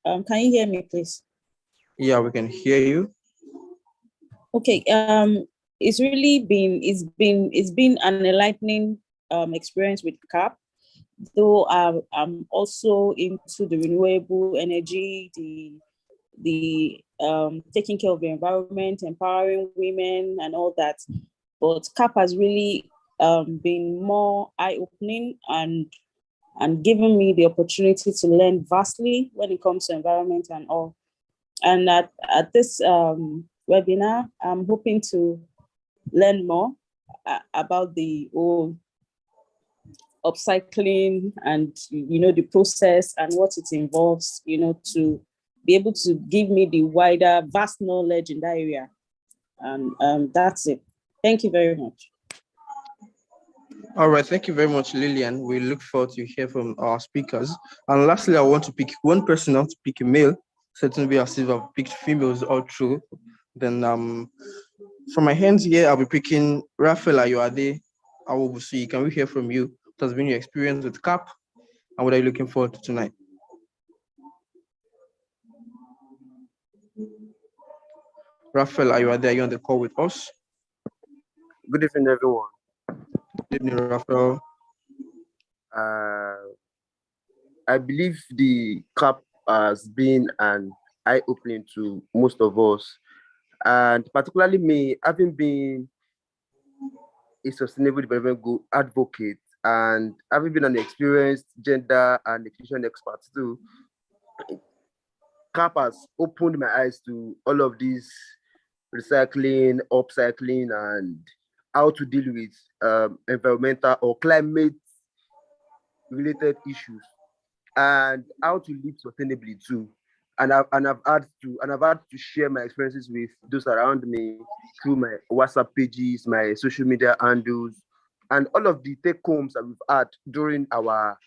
Can you hear me, please? Yeah, we can hear you. Okay. It's been an enlightening experience with CAAP. Though I'm also into the renewable energy, the taking care of the environment, empowering women, and all that. But CAAP has really been more eye-opening and given me the opportunity to learn vastly when it comes to environment and all. And at this webinar, I'm hoping to learn more about the whole upcycling and, the process and what it involves, to be able to give me the wider, vast knowledge in that area. And that's it. Thank you very much. All right, thank you very much, Lillian. We look forward to hear from our speakers. And lastly, I want to pick one person, not to pick a male. Certainly, as if I've picked females all through. Then from my hands here, I'll be picking Raphael Ayoade Awobusi. Can we hear from you? What has been your experience with CAAP, and what are you looking forward to tonight? Raphael Ayoade, are you on the call with us? Good evening, everyone. Good evening, Raphael. I believe the CAAP has been an eye-opening to most of us, and particularly me, having been a sustainable development goal advocate and having been an experienced gender and inclusion expert too. CAAP has opened my eyes to all of these recycling, upcycling, and how to deal with environmental or climate related issues, and how to live sustainably too. And I've had to share my experiences with those around me through my WhatsApp pages, my social media handles, and all of the take homes that we've had during our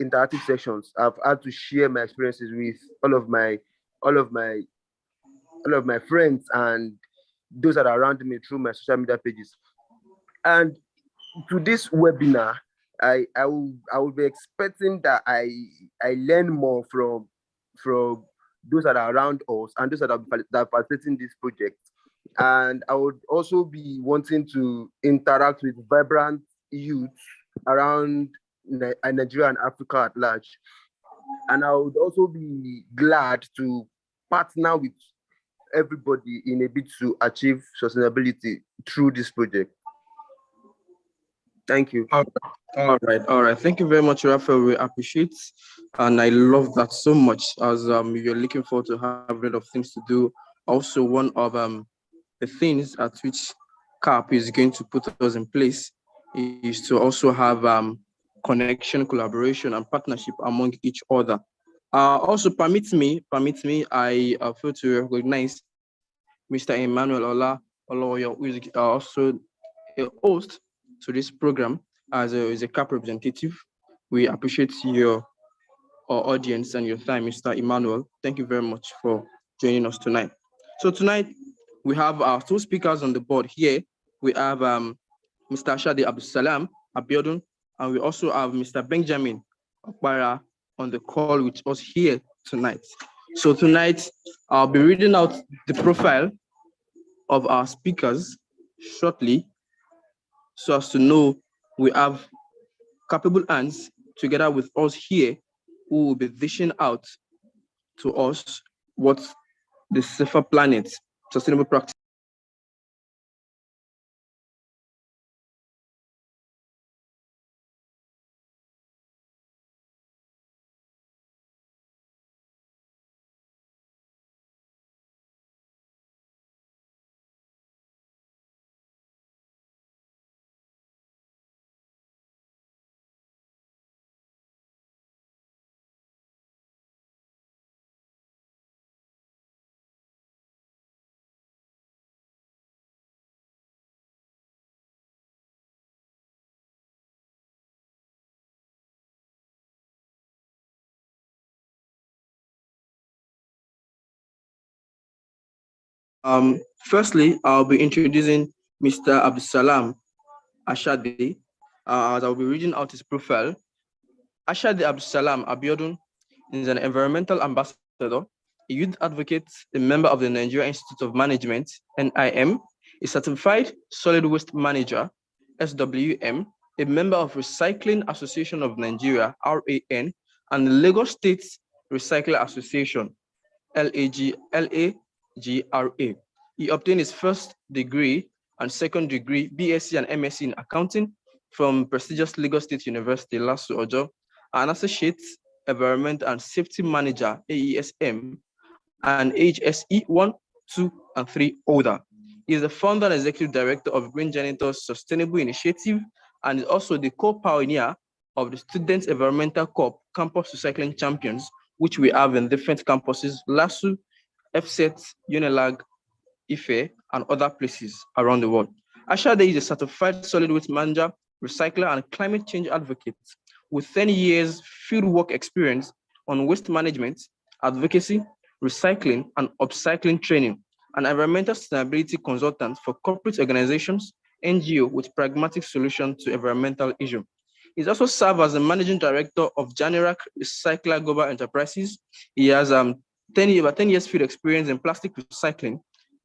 interactive sessions. I've had to share my experiences with all of my friends and those that are around me through my social media pages. And to this webinar, I will be expecting that I learn more from those that are around us and those that are participating in this project. And I would also be wanting to interact with vibrant youth around Nigeria and Africa at large. And I would also be glad to partner with everybody in a bid to achieve sustainability through this project. Thank you. All right. Thank you very much, Raphael. We appreciate, and I love that so much. As you're looking forward to have a lot of things to do. Also, one of the things at which CAAP is going to put us in place is to also have connection, collaboration, and partnership among each other. Also, permit me, I feel to recognize Mr. Emmanuel Oloyo, who is also a host to this program as a CAAP representative. We appreciate your audience and your time, Mr. Emmanuel. Thank you very much for joining us tonight. So tonight, we have our two speakers on the board here. We have Mr. Ashadi Abdulsalam Abiodun, and we also have Mr. Benjamin Okpara on the call with us here tonight. So tonight, I'll be reading out the profile of our speakers shortly, so as to know we have capable hands together with us here who will be dishing out to us what the safer planet, sustainable practice. Firstly, I'll be introducing Mr. Abdulsalam Ashadi, as I'll be reading out his profile. Ashadi Abdulsalam Abiodun is an environmental ambassador ambassador, a youth advocate, a member of the Nigeria Institute of Management, NIM, a certified solid waste manager, SWM, a member of Recycling Association of Nigeria, RAN, and the Lagos State Recycler Association, LAGRA. He obtained his first degree and second degree, BSc and MSc in accounting from prestigious Lagos State University, LASU Ojo, an associate environment and safety manager, AESM, and HSE 1, 2, and 3 holder. He is the founder and executive director of Green Janitors Sustainable Initiative and is also the co-pioneer of the Student Environmental Corp Campus Recycling Champions, which we have in different campuses, LASU, FSET, UNILAG, IFE, and other places around the world. Ashade is a certified solid waste manager, recycler, and climate change advocate with 10 years fieldwork experience on waste management, advocacy, recycling, and upcycling training, an environmental sustainability consultant for corporate organizations, NGO with pragmatic solutions to environmental issues. He's also served as the managing director of Janirac Recycler Global Enterprises. He has over 10 years field experience in plastic recycling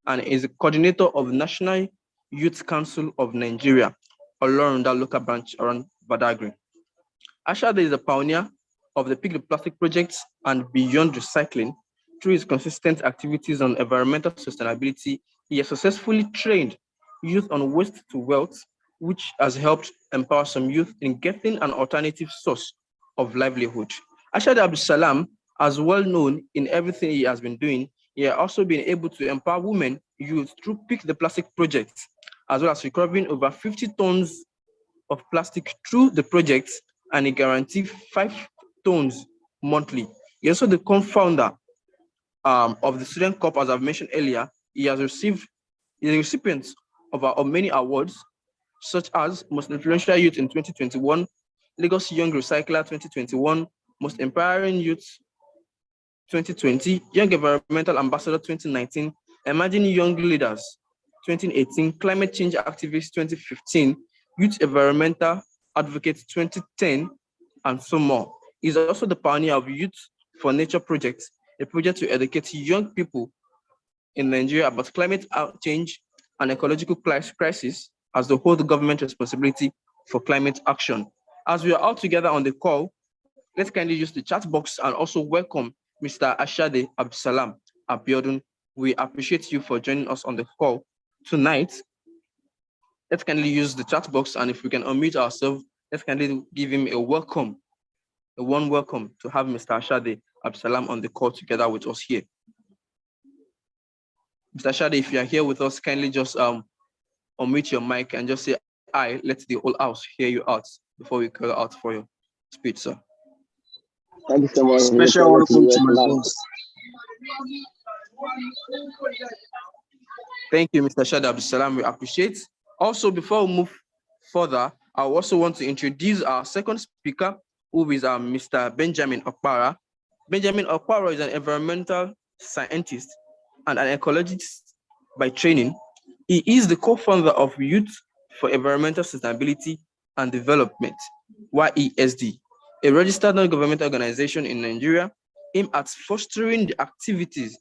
and is a coordinator of National Youth Council of Nigeria, along that local branch around Badagry. Ashade is a pioneer of the Pick the Plastic projects and beyond recycling. Through his consistent activities on environmental sustainability, he has successfully trained youth on waste to wealth, which has helped empower some youth in getting an alternative source of livelihood. Ashade Abdul Salam, as well known in everything he has been doing, he has also been able to empower women, youth through Pick the Plastic projects, as well as recovering over 50 tons of plastic through the project, and he guaranteed 5 tons monthly. He also the co-founder of the Student Corp, as I've mentioned earlier. He is a recipient of many awards, such as Most Influential Youth in 2021, Lagos Young Recycler 2021, Most Empowering Youth 2020, Young Environmental Ambassador 2019, Emerging Young Leaders 2018, Climate Change Activist 2015, Youth Environmental Advocate 2010, and so more. He's also the pioneer of Youth for Nature Project, a project to educate young people in Nigeria about climate change and ecological crisis as the whole government responsibility for climate action. As we are all together on the call, let's kindly use the chat box and also welcome Mr. Ashade Abdusalam Abiodun. We appreciate you for joining us on the call tonight. Let's kindly use the chat box, and if we can unmute ourselves, let's kindly give him a welcome, a warm welcome to have Mr. Ashade Abdusalam on the call together with us here. Mr. Ashade, if you are here with us, kindly just unmute your mic and just say, "I." Let the whole house hear you out before we call out for your speech, sir. Thank you so much. Special welcome to my host. Thank you, Mr. Ashade Abdusalam. We appreciate. Also, before we move further, I also want to introduce our second speaker, who is Mr. Benjamin Okpara. Benjamin Okpara is an environmental scientist and an ecologist by training. He is the co-founder of Youth for Environmental Sustainability and Development, YESD, a registered non-governmental organization in Nigeria aimed at fostering the activities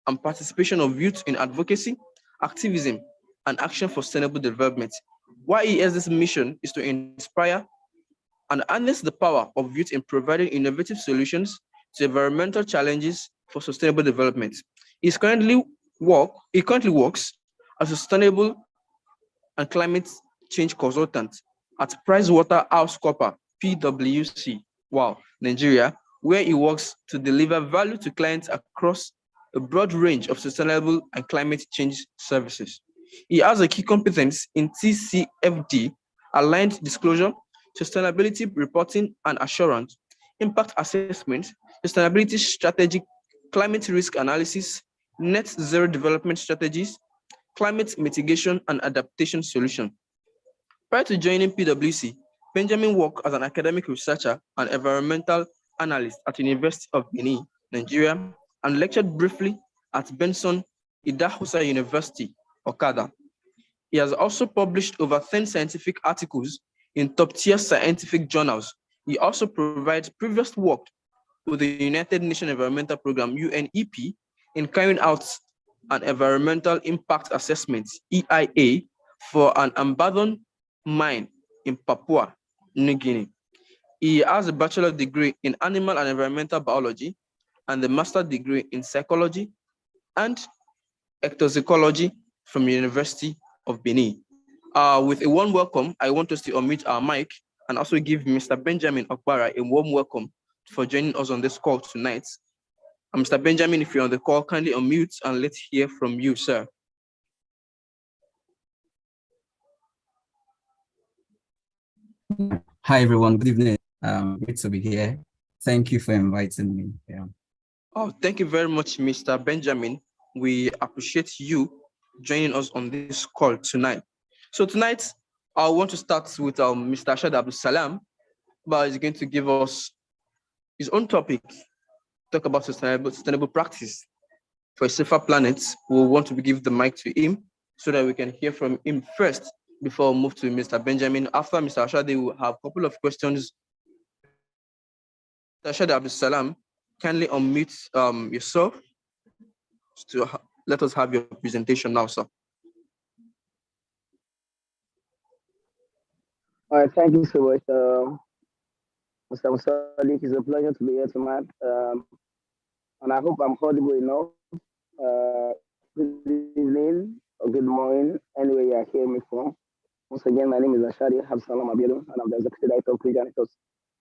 and participation of youth in advocacy, activism, and action for sustainable development. YESD's mission is to inspire and harness the power of youth in providing innovative solutions to environmental challenges for sustainable development. He currently works as a sustainable and climate change consultant at PricewaterhouseCoopers, PwC, Nigeria, where he works to deliver value to clients across a broad range of sustainable and climate change services. He has a key competence in TCFD, aligned disclosure, sustainability reporting and assurance, impact assessment, sustainability strategic, climate risk analysis, net zero development strategies, climate mitigation and adaptation solution. Prior to joining PwC, Benjamin worked as an academic researcher and environmental analyst at the University of Benin, Nigeria, and lectured briefly at Benson Idahosa University, Okada. He has also published over 10 scientific articles in top-tier scientific journals. He also provides previous work with the United Nations Environmental Programme, UNEP, in carrying out an environmental impact assessment, EIA, for an abandoned mine in Papua New Guinea. He has a bachelor degree in animal and environmental biology and a master's degree in psychology and ectozoology from the University of Benin. With a warm welcome, I want us to unmute our mic and also give Mr. Benjamin Okpara a warm welcome for joining us on this call tonight. Mr. Benjamin, if you're on the call, kindly unmute and let's hear from you, sir. Hi, everyone. Good evening. Great to be here. Thank you for inviting me. Yeah. Oh, thank you very much, Mr. Benjamin. We appreciate you joining us on this call tonight. So tonight, I want to start with Mr. Ashad Abdul Salam, but he's going to give us his own topic, talk about sustainable practice for a safer planet. We'll want to give the mic to him so that we can hear from him first before we move to Mr. Benjamin. After Mr. Ashad, we will have a couple of questions. Mr. Ashad Abdul Salam, kindly unmute yourself to let us have your presentation now, sir. All right, thank you so much, Mr. Musalik. It's a pleasure to be here tonight, and I hope I'm audible enough. Good evening or good morning, anywhere you are hearing me from. Once again, my name is Ashadi Habsalam Abielu, and I'm the executive director of Creative.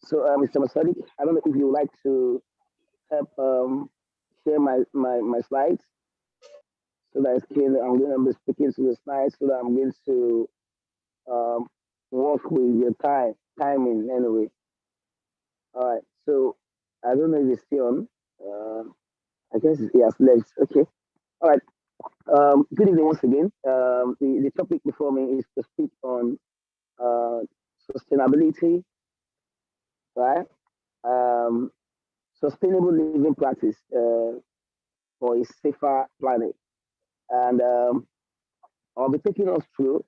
So, Mr. Musalik, I don't know if you would like to help share my slides so that it's clear. I'm going to be speaking to the slides so that I'm going to work with your timing anyway. All right, so I don't know if it's still on. I guess it has left. Okay. All right. Good evening once again. The topic before me is to speak on sustainability, right? Sustainable living practice for a safer planet. And I'll be taking us through.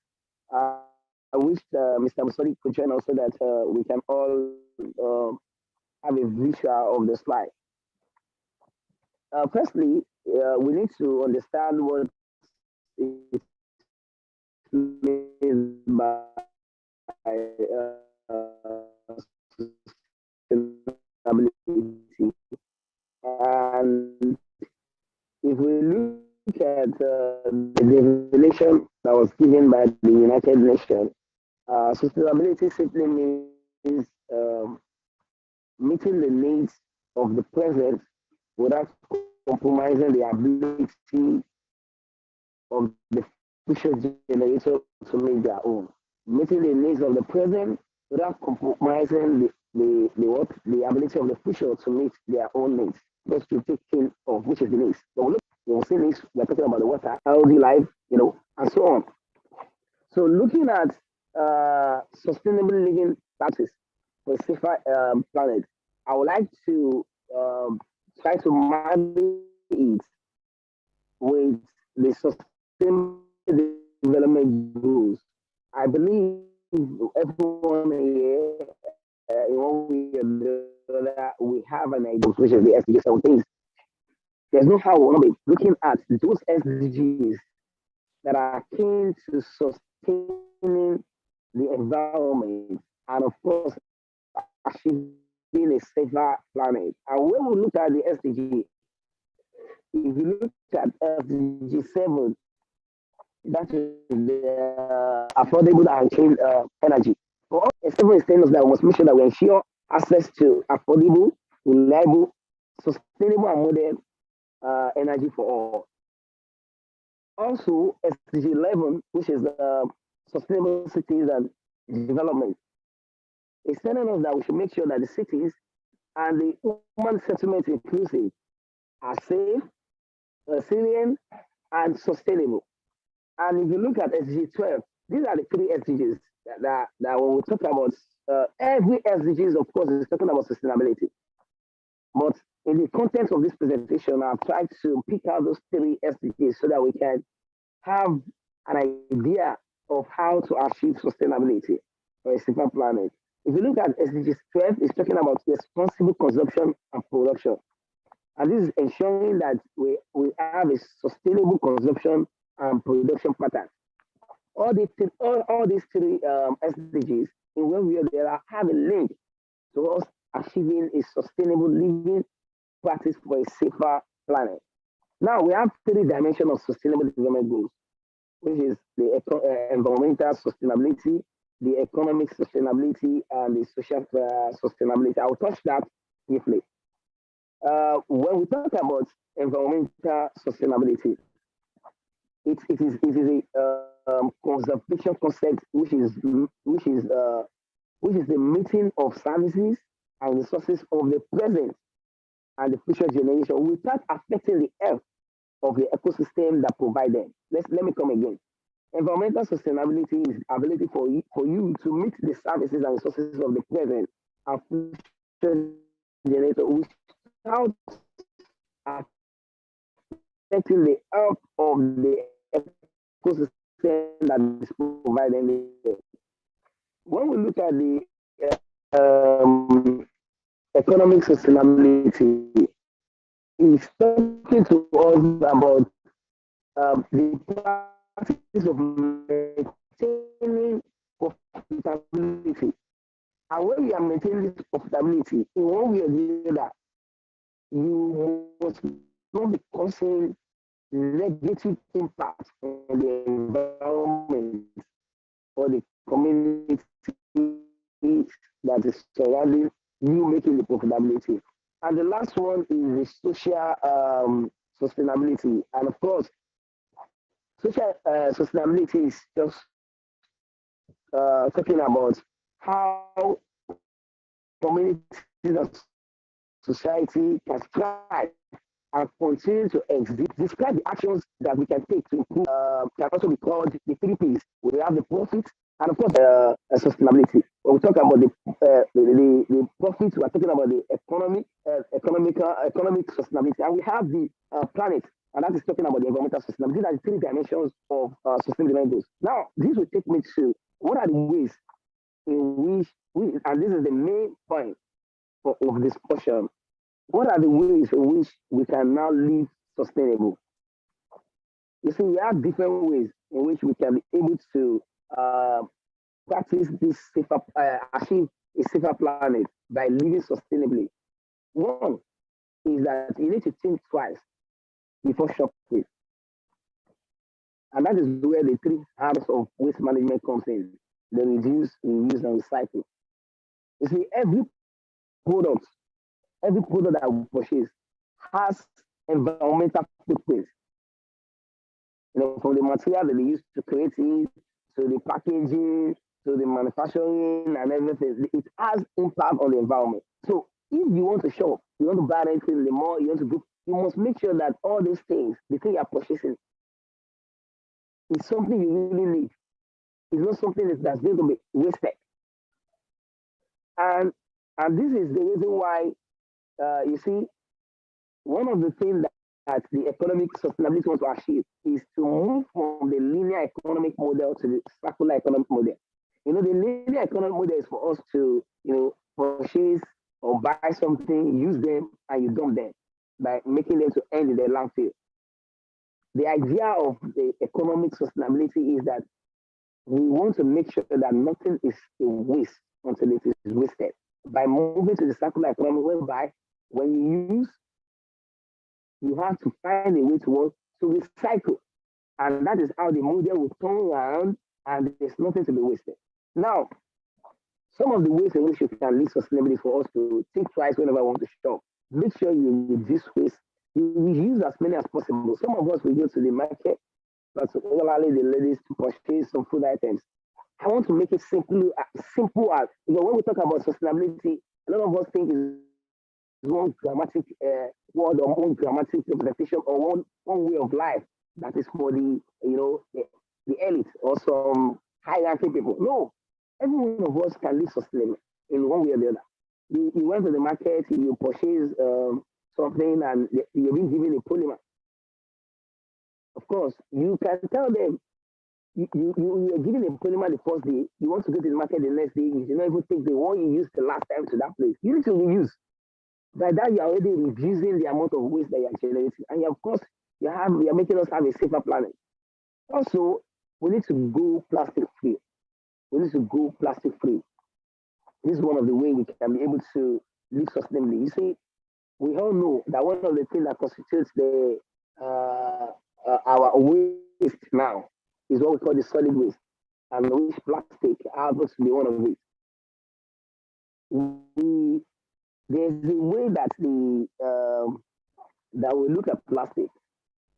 I wish Mr. Musoli could join us so that we can all have a visual of the slide. Firstly, we need to understand what is meant by sustainability. And if we look at the definition that was given by the United Nations, sustainability simply means meeting the needs of the present without compromising the ability of the future generation to meet their own. Meeting the needs of the present without compromising the ability of the future to meet their own needs. Just to take care of which is the needs. But we look, we'll see needs, we're talking about the water, healthy life, and so on. So looking at sustainable living practice for a safer planet, I would like to try to marry it with the sustainable development goals. I believe everyone here, in one way or the other, we have an idea, which is the SDGs 17. There's no how we'll be looking at those SDGs that are keen to sustaining the environment and, of course, achieving a safer planet. And when we look at the SDG, if you look at SDG 7, that is the affordable and clean energy. For all, several instances that we must make sure that we ensure access to affordable, reliable, sustainable, and modern energy for all. Also, SDG 11, which is sustainable cities and development, is telling us that we should make sure that the cities and the human settlement inclusive are safe, resilient, and sustainable. And if you look at SDG 12, these are the three SDGs that when we talk about every SDGs, of course, is talking about sustainability. But in the context of this presentation, I've tried to pick out those three SDGs so that we can have an idea of how to achieve sustainability for a safer planet. If you look at SDGs 12, it's talking about responsible consumption and production. And this is ensuring that we have a sustainable consumption and production pattern. All these three SDGs, in one way or the other, have a link to us achieving a sustainable living practice for a safer planet. Now, we have three dimensions of sustainable development goals, which is the environmental sustainability, the economic sustainability, and the social sustainability. I'll touch that briefly. When we talk about environmental sustainability, it is a conservation concept which is uh, which is the meeting of services and resources of the present and the future generation without affecting the health of the ecosystem that provide them. Let me come again. Environmental sustainability is ability for you to meet the services and resources of the present and future generator without affecting the health of the ecosystem that is providing it. When we look at the economic sustainability, it's talking to us about the practice of maintaining profitability. And when we are maintaining this profitability, in one way or the other, you must not be causing negative impact on the environment or the community that is surrounding you making the profitability. And the last one is the social sustainability. And of course, social sustainability is just talking about how communities and society can strive and continue to exist. Describe the actions that we can take to improve. Can also be called the three P's. We have the profit and of course sustainability. When we talk about the profits, we are talking about the economic sustainability, and we have the planet, and that is talking about the environmental sustainability. These are the three dimensions of sustainable goals. Now, this will take me to what are the ways in which and this is the main point of discussion. What are the ways in which we can now live sustainable? You see, we have different ways in which we can be able to practice this safer, achieve a safer planet by living sustainably. One is that you need to think twice before shopping, and that is where the three arms of waste management comes in: the reduce, reuse, and recycle. You see, product, every product that we purchase has environmental footprint. From the material that they use to create it, to the packaging, to the manufacturing and everything, it has impact on the environment. So if you want to shop, you want to buy anything in the mall, you want to go, you must make sure that all these things, the thing you're purchasing, is something you really need. It's not something that's going to be wasted. And and this is the reason why you see one of the things that the economic sustainability wants to achieve is to move from the linear economic model to the circular economic model. The linear economic model is for us to, purchase or buy something, use them, and you dump them by making them to end in the landfill. The idea of the economic sustainability is that we want to make sure that nothing is a waste until it is wasted. By moving to the circular economy, whereby when you use, you have to find a way to work to recycle. And that is how the model will turn around and there's nothing to be wasted. Now, some of the ways in which you can live sustainably for us to think twice whenever I want to shop. Make sure you reduce waste. You use as many as possible. Some of us will go to the market, particularly the ladies, to purchase some food items. I want to make it simple as when we talk about sustainability, a lot of us think is one grammatic word or one grammatic representation or one way of life that is for the elite or some hierarchy people. No, every one of us can live sustainably in one way or the other. You went to the market, you purchase something, and you're being given a polymer. Of course, you can tell them you are giving a polymer the first day, you want to go to the market the next day, you should not even take the one you used the last time to that place. You need to reuse. By that, you're already reducing the amount of waste that you're generating. And of course, you're making us have a safer planet. Also, we need to go plastic free. We need to go plastic free. This is one of the ways we can be able to live sustainably. You see, we all know that one of the things that constitutes the our waste now is what we call the solid waste, and which plastic happens to be one of it. We There's a way that that we look at plastic,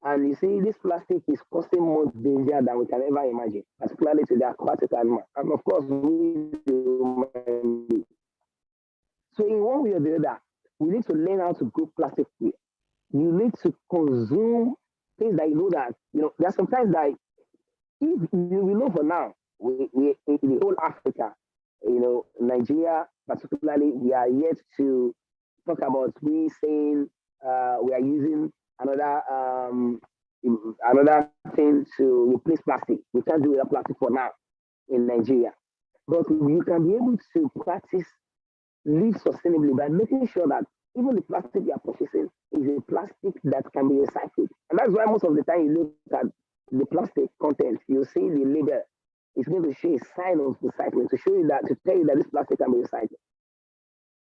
and you see, this plastic is causing more danger than we can ever imagine, particularly to the aquatic animal, and of course, we human beings. So, in one way or the other, we need to learn how to go plastic free. You need to consume things that you know that there's sometimes that if we know for now, we in the whole Africa, Nigeria particularly, we are yet to talk about we saying we are using another another thing to replace plastic. We can't do without plastic for now in Nigeria, but you can be able to practice live sustainably by making sure that even the plastic you are purchasing is a plastic that can be recycled. And that's why most of the time you look at the plastic content, you see the label. It's going to show a sign of recycling to show you that to tell you that this plastic can be recycled.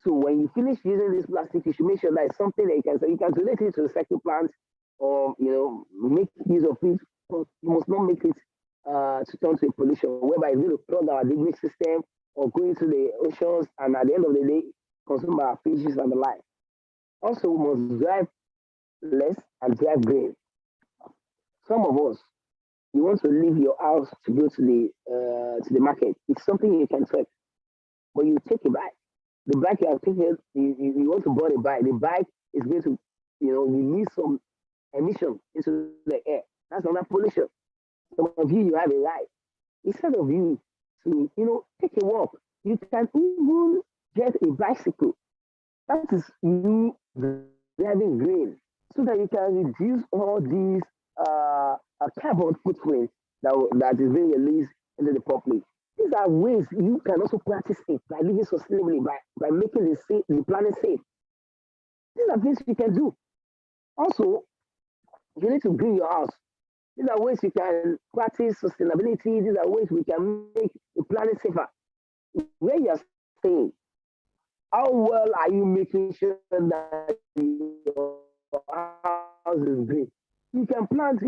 So when you finish using this plastic, you should make sure that it's something that you can donate it to recycle plants or make use of it. But you must not make it to turn to a pollution whereby it's going to clog our drainage system or go into the oceans and at the end of the day consume our fishes and the like. Also, we must drive less and drive green. Some of us, you want to leave your house to go to the market. It's something you can track, but you take a bike. The bike you are taking, you want to board a bike. The bike is going to, release some emission into the air. That's another pollution. Some of you have a ride. Instead of you to, take a walk, you can even get a bicycle. That is you driving green so that you can reduce all these carbon footprint that is being released into the public. These are ways you can also practice it by living sustainably, by making the planet safe. These are things you can do. Also, you need to green your house. These are ways you can practice sustainability. These are ways we can make the planet safer. Where you're staying, how well are you making sure that your house is green? You can plant.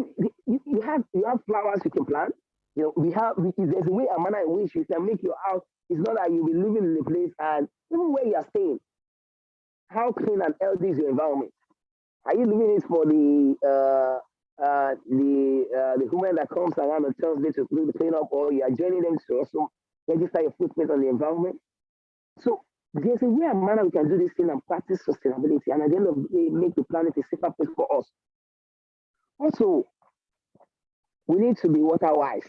You have flowers you can plant. There's a way and manner in which you can make your house. It's not that you'll be living in a place and even where you're staying, how clean and healthy is your environment? Are you living it for the woman that comes around on Thursday to do the cleanup, or you are joining them to also register your footprint on the environment? So there's a way and manner we can do this thing and practice sustainability, and at the end of the day, make the planet a safer place for us. Also, we need to be water wise.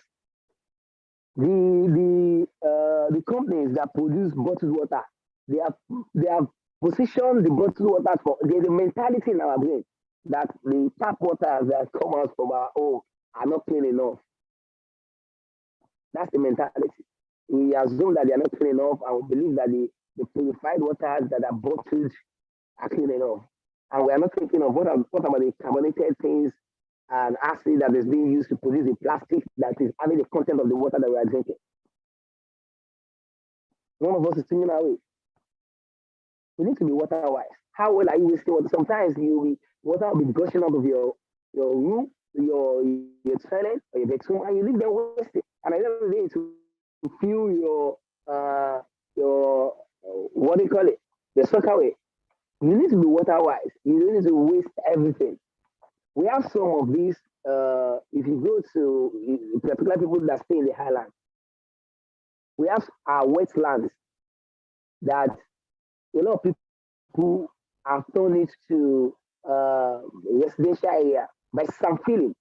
The companies that produce bottled water, they have positioned the bottled water for. There's a mentality in our brain that the tap water that come out from our home are not clean enough. That's the mentality. We assume that they are not clean enough, and we believe that the purified waters that are bottled are clean enough. And we are not thinking of what about the carbonated things and acid that is being used to produce the plastic that is having the content of the water that we are drinking. None of us is thinking that way. We need to be water wise. How well are you wasting water? Sometimes water will be gushing out of your room, your toilet, or your bedroom, and you leave them wasted. And at the end of the day, to fuel your what do you call it? The soccer way. You need to be water wise. You don't need to waste everything. We have some of these. If you go to particular people that stay in the highlands, we have our wetlands that a lot of people have turned it to residential area by some feeling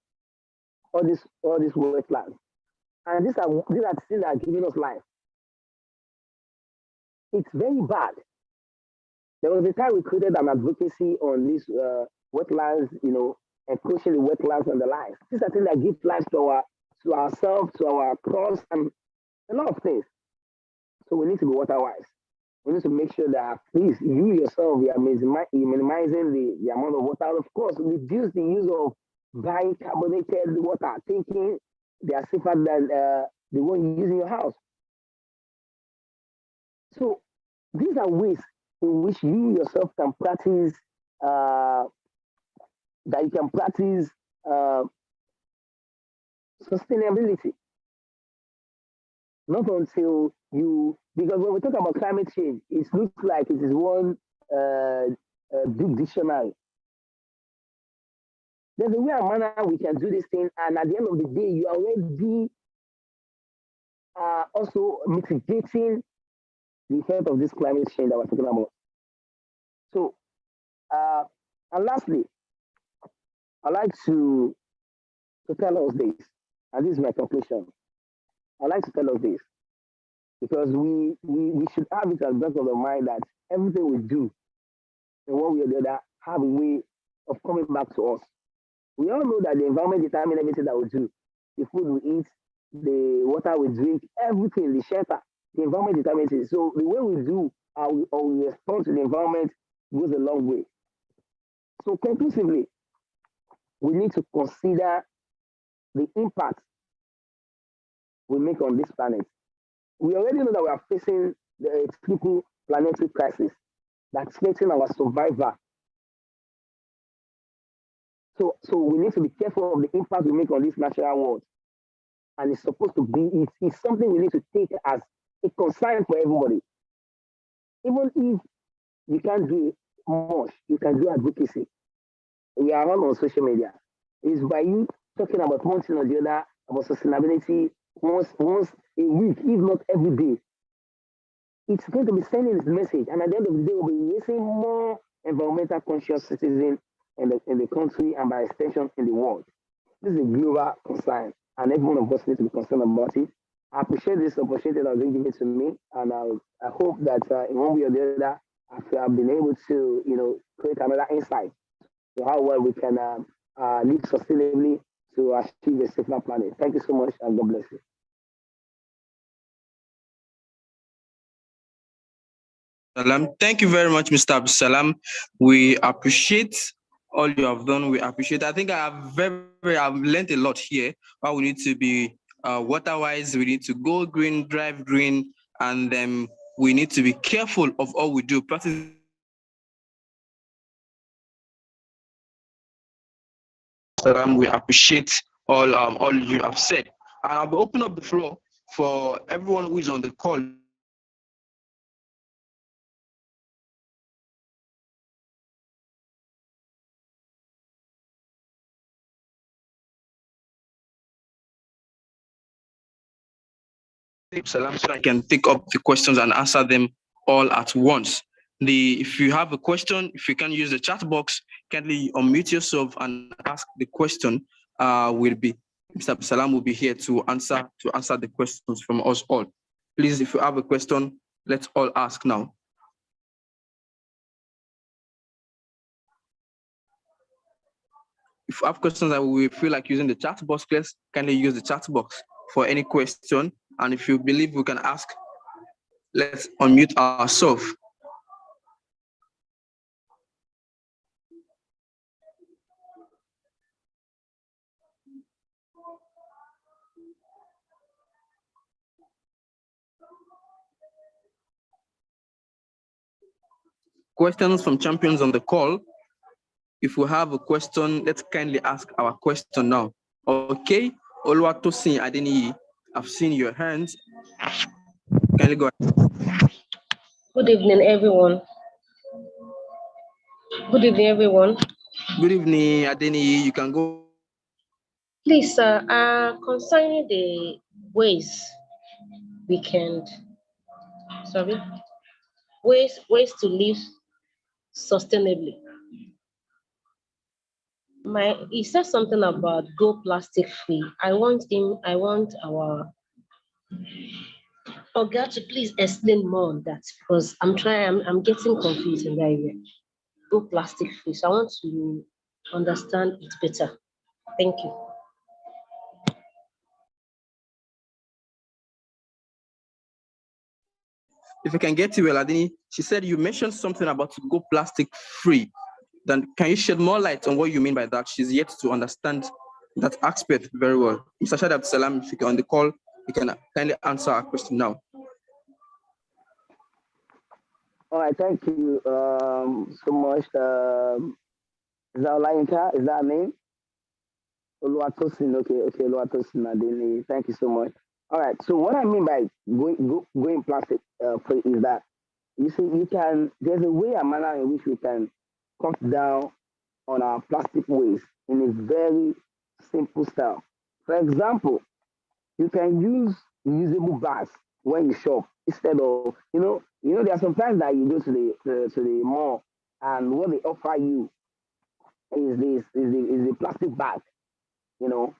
all these wetlands, and these are things that are giving us life. It's very bad. There was a time we created an advocacy on these wetlands, encroaching the wetlands and the life. These are things that give life to ourselves, to our crops, and a lot of things. So we need to be water wise. We need to make sure that at least you yourself, you are minimizing the amount of water. Of course, reduce the use of bicarbonated water, thinking they are safer than the one you use in your house. So these are ways in which you yourself can practice uh, that you can practice uh, sustainability. Not until you, because when we talk about climate change, it looks like it is one big dictionary. There's a way and manner we can do this thing, and at the end of the day, you are already also mitigating the effect of this climate change that we're talking about. So, and lastly, I'd like to tell us this, and this is my conclusion. I'd like to tell us this because we should have it at the back of the mind that everything we do in one way or the other have a way of coming back to us. We all know that the environment determines everything that we do. The food we eat, the water we drink, everything, the shelter, the environment determines it. So the way we do or we respond to the environment goes a long way. So conclusively, we need to consider the impact we make on this planet. We already know that we are facing the triple planetary crisis that's threatening our survival. So we need to be careful of the impact we make on this natural world. And it's supposed to be, it's something we need to take as a concern for everybody. Even if you can't do much, you can do advocacy. We are all on social media. It's by you talking about one thing or the other, about sustainability, once a week, if not every day. It's going to be sending this message, and at the end of the day, we'll be raising more environmental conscious citizens in the country and by extension in the world. This is a global concern, and every one of us needs to be concerned about it. I appreciate this opportunity that has been given to me, and I hope that in one way or the other, I've been able to, create another insight to how well we can live sustainably to achieve a safer planet. Thank you so much, and God bless you. Salam. Thank you very much, Mr. Salam. We appreciate all you have done. We appreciate. I think I've learned a lot here. How we need to be water wise. We need to go green, drive green, and then we need to be careful of all we do. Practice. Salam. We appreciate all you have said. And I'll open up the floor for everyone who is on the call. Salam, so I can pick up the questions and answer them all at once. If you have a question, if you can use the chat box, kindly unmute yourself and ask the question. Mr. Salam will be here to answer the questions from us all. Please, if you have a question, let's all ask now. If you have questions that we feel like using the chat box, please kindly use the chat box for any question. And if you believe we can ask, let's unmute ourselves. Questions from champions on the call. If we have a question, let's kindly ask our question now. Okay, Oluwatosin Adeniyi, I've seen your hands. Kindly go ahead. Good evening, everyone. Good evening, everyone. Good evening, Adeniyi. You can go. Please, sir, concerning the ways we can, ways to live sustainably. He said something about go plastic free. I want our Oga to please explain more on that because I'm getting confused in that area. Go plastic free. So I want to understand it better. Thank you. if I can get you, well, Adini, she said you mentioned something about to go plastic free. Then can you shed more light on what you mean by that? She's yet to understand that aspect very well. Mr. Shadab Salam, if you can on the call, you can kindly answer our question now. All right, thank you so much. Is that Olayinka? Is that her name? Oluwatosin. Okay, Oluwatosin Adeni. Thank you so much. All right. So what I mean by going plastic free is that you see, there's a way, a manner in which we can cut down on our plastic waste in a very simple style. For example, you can use reusable bags when you shop instead of, there are sometimes that you go to the mall, and what they offer you is the plastic bag, you know.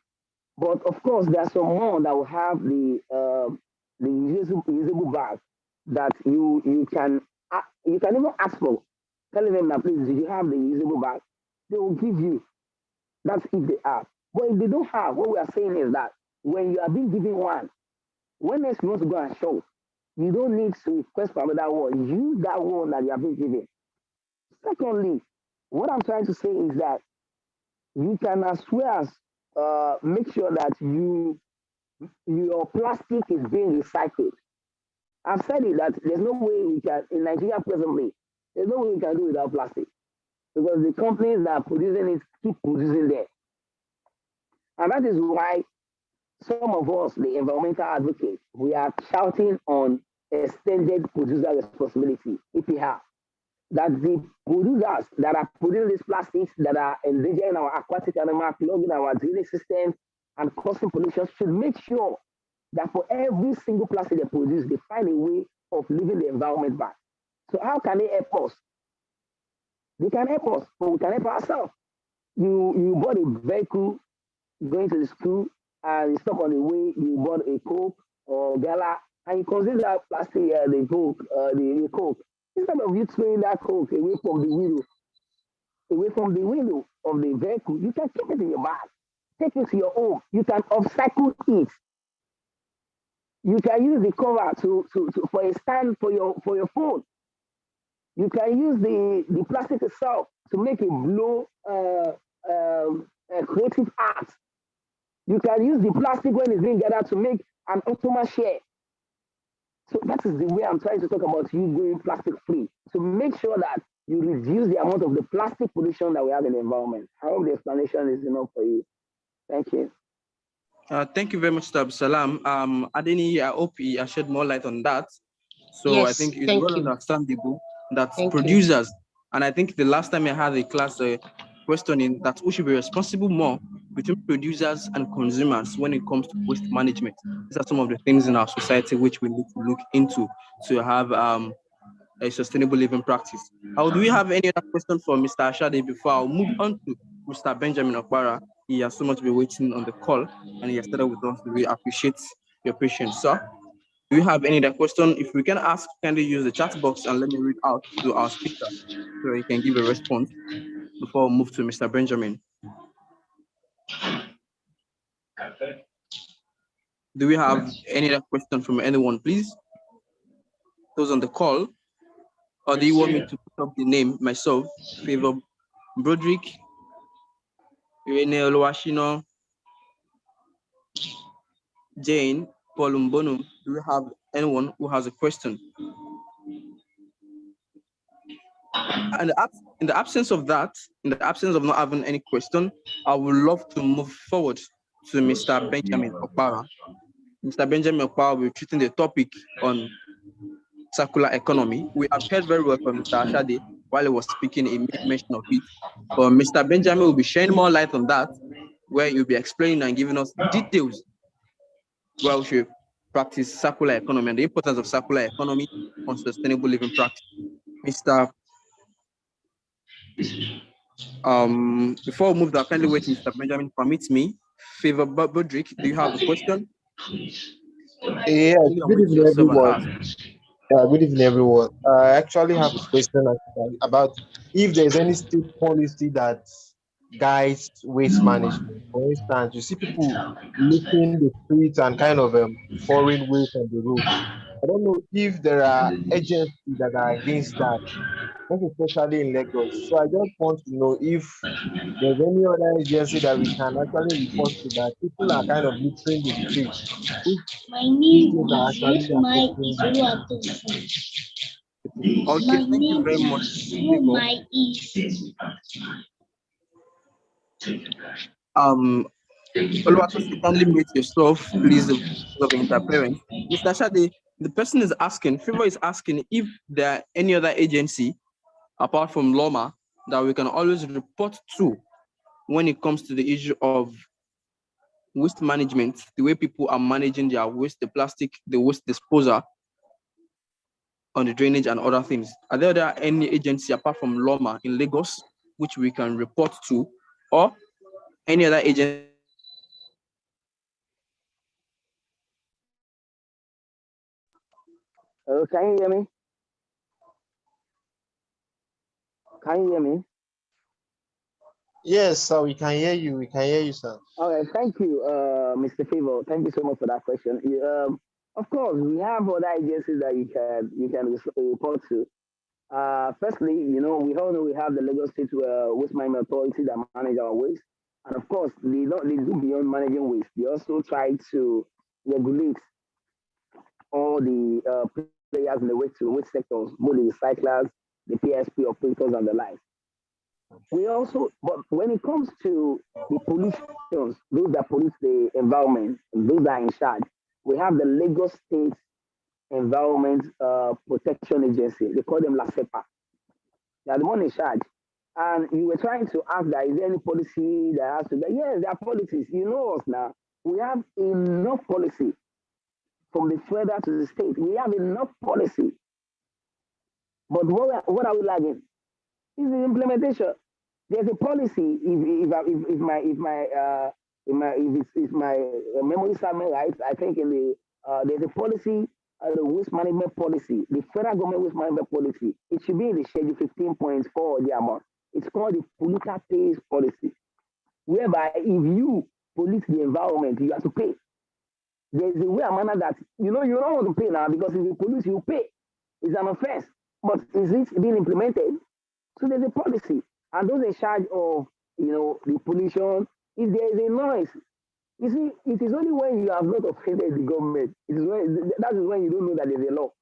But of course, there are some more that will have the reusable bag that you can even ask for, telling them that, please, do you have the reusable bag? They will give you. That's if they have. But if they don't have, what we are saying is that when you are being given one, when next you want to go and shop, you don't need to request for another one. Use that one that you have been given. Secondly, what I'm trying to say is that you can as well as make sure that your plastic is being recycled. I've said it that there's no way we can in Nigeria presently. There's no way we can do without plastic because the companies that are producing it keep producing there, and that is why some of us, the environmental advocates, we are shouting on extended producer responsibility (EPR). That the producers that are producing these plastics that are endangering our aquatic animals, clogging our drainage systems, and causing pollution should make sure that for every single plastic they produce, they find a way of leaving the environment back. So how can they help us? They can help us, but we can help ourselves. You bought a vehicle going to the school and you stop on the way, you bought a Coke or Gala, and you consider that plastic, the Coke, the Coke. Instead of you throwing that Coke away from the window of the vehicle, you can keep it in your bag. Take it to your home. You can upcycle it. You can use the cover for a stand for your phone. You can use the plastic itself to make a creative art. You can use the plastic when it's being gathered to make an automatic share. So that is the way I'm trying to talk about you going plastic free. To make sure that you reduce the amount of the plastic pollution that we have in the environment. I hope the explanation is enough for you. Thank you. Thank you very much, Tab Salam. Adeni, I hope he shed more light on that. So I Yes, think it's thank well you. understandable that Thank you. producers, and I think the last time I had a class questioning that who should be responsible more between producers and consumers when it comes to waste management. These are some of the things in our society which we need to look into to have a sustainable living practice. Do we have any other question for Mr. Ashade before I'll move on to Mr. Benjamin Okpara? He has so much been waiting on the call and he has started with us. We appreciate your patience, sir. Do you have any other question? If we can ask, kindly use the chat box and let me read out to our speaker so he can give a response before we move to Mr. Benjamin. Do we have any other question from anyone, please? Those on the call? Or do you want me to put up the name myself? Favor Broderick, Irene Oluwashino, Jane, Paul Mbonum. Do we have anyone who has a question? And in the absence of that, in the absence of not having any question, I would love to move forward to Mr. Benjamin Okpara. Mr. Benjamin Okpara will be treating the topic on circular economy. We have heard very well from Mr. Ashade while he was speaking, he made mention of it. But Mr. Benjamin will be shedding more light on that, where you'll be explaining and giving us details where we should practice circular economy and the importance of circular economy on sustainable living practice. Mr. Before we move that, kindly wait, Mr. Benjamin permits me. Favor Budrick, do you have a question? Yeah, good evening, everyone. Good evening, everyone. I actually have a question about if there's any state policy that guides waste management. For instance, you see people leaking the streets and kind of pouring waste on the road. I don't know if there are agencies that are against that, most especially in Lagos. So I just want to know if there's any other agency that we can actually report to that people are kind of littering the street. If My these name things are actually is my affecting is Oluwatosin. Okay, My thank you name very much, is Favor. my is. Um, Oluwatosin, kindly mute yourself, please, because of interference. Mr. Shade, the person is asking, Favor is asking if there are any other agency apart from Loma that we can always report to when it comes to the issue of waste management, the way people are managing their waste, the plastic, the waste disposal on the drainage and other things. Are there any agency apart from Loma in Lagos which we can report to, or any other agency? Can you hear me? Can you hear me? Yes, sir, we can hear you. We can hear you, sir. All right, thank you, Mr. Favor. Thank you so much for that question. Of course, we have other agencies that you can report to. Firstly, we all know we have the Lagos State Waste Management Authority that manage our waste, and of course, they do beyond managing waste. They also try to regulate all the players in the waste sectors, both the recyclers, the PSP operators, and the like. We also, but when it comes to the pollutions, those that pollute the environment, those that are in charge, we have the Lagos State Environment Protection Agency. They call them LASEPA. They are the one in charge. And you were trying to ask that is there any policy that has to be? Yes, there are policies. You know us now. We have enough policy from the federal to the state. We have enough policy. But what are we lagging? Is the implementation. There's a policy. If my memory serves me right, I think there's a policy, the waste management policy, the federal government waste management policy. It should be in the schedule 15.4 the amount. It's called the polluter pays policy, whereby if you pollute the environment, you have to pay. There's a way and manner that you don't want to pay now because if you pollute, you pay. It's an offense. But is it being implemented? So there's a policy, and those in charge of the pollution. If there is a noise, you see, it is only when you have not offended the government. That is when you don't know that there's a law.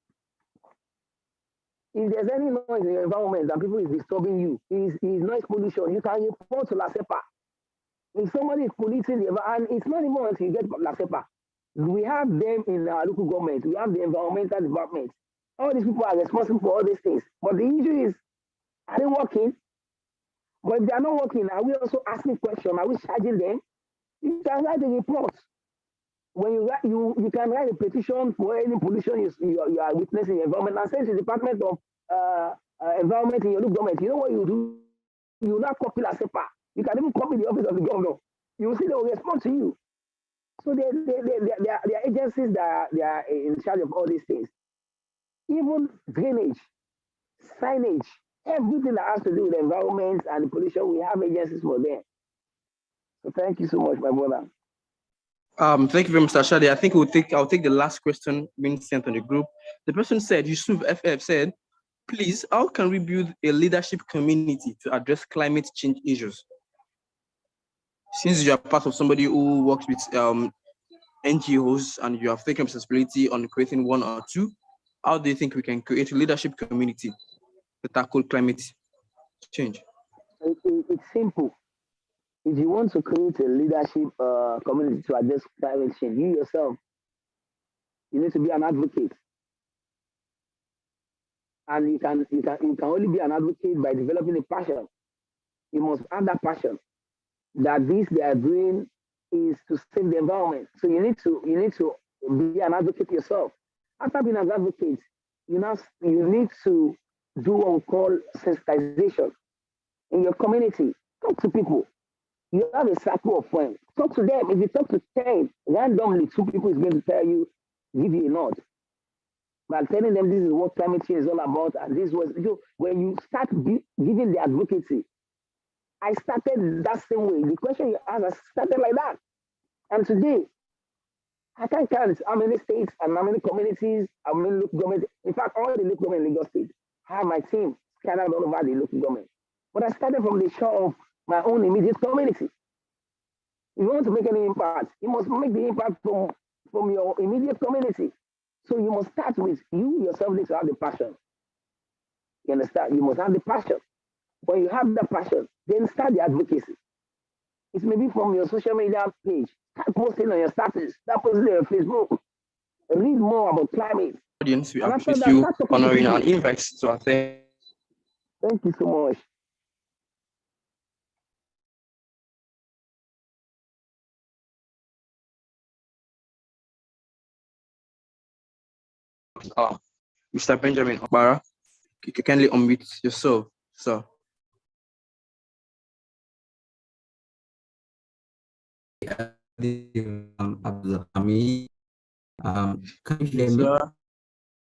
If there's any noise in your environment and people is disturbing you, is noise pollution, you can report to LASEPA. If somebody is polluting the environment, and it's not even until you get LASEPA. We have them in our local government. We have the environmental department. All these people are responsible for all these things. But the issue is, are they working? But if they are not working, are we also asking questions? Are we charging them? You can write a report. When you can write a petition for any pollution you are witnessing in the environment and send to the Department of Environment in your local government. You know what you do? You will not copy LASEPA. You can even copy the office of the governor. You will see they will respond to you. So there are agencies that they are in charge of all these things. Even drainage, signage, everything that has to do with the environment and the pollution, we have agencies for them. So thank you so much, my brother. Thank you very much, Mr. Shadi. I think I'll take the last question being sent on the group. The person said, Yusuf FF said, please, how can we build a leadership community to address climate change issues? Since you are part of somebody who works with NGOs and you have taken responsibility on creating one or two, how do you think we can create a leadership community to tackle climate change? It's simple. If you want to create a leadership community to address climate change, you yourself, you need to be an advocate. And you can only be an advocate by developing a passion. You must have that passion that this they are doing is to save the environment. So you need to be an advocate yourself. After being an advocate, you need to do what we call sensitization in your community. Talk to people. You have a circle of friends. Talk to them. If you talk to 10 randomly, 2 people is going to tell you, give you a nod. But telling them this is what climate change is all about, and this was when you start giving the advocacy. I started that same way. The question you asked, I started like that. And today, I can't count how many states and how many communities, how many local government. In fact, all the local government in Lagos State have my team scattered all over the local government. But I started from the shore of my own immediate community. If you want to make any impact, you must make the impact from your immediate community. So you must start with you yourself need to have the passion. You understand? You must have the passion. When you have that passion, then start the advocacy. It may be from your social media page. Start posting on your status. Start posting on your Facebook. Read more about climate. Audience, we And after appreciate that, you start talking to honoring people. our invites to attend. Thank you so much. Mr. Benjamin Obara, you can kindly unmute yourself, sir. Abdulhamid, can you hear me?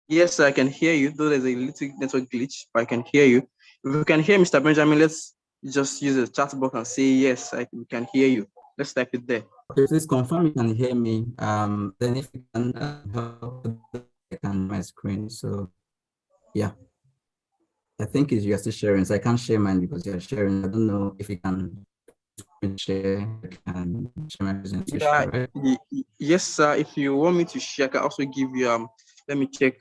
Yes, I can hear you, though there's a little network glitch, but I can hear you. If you can hear Mr. Benjamin, let's just use the chat box and say yes, we can hear you. Let's type it there. Okay, please confirm you can hear me. Then if you can help, I can my screen. So yeah, I think you're still sharing, so I can't share mine because you're sharing. I don't know if you can share. I can share my presentation. Yeah, right? yes, sir. If you want me to share, I can also give you let me check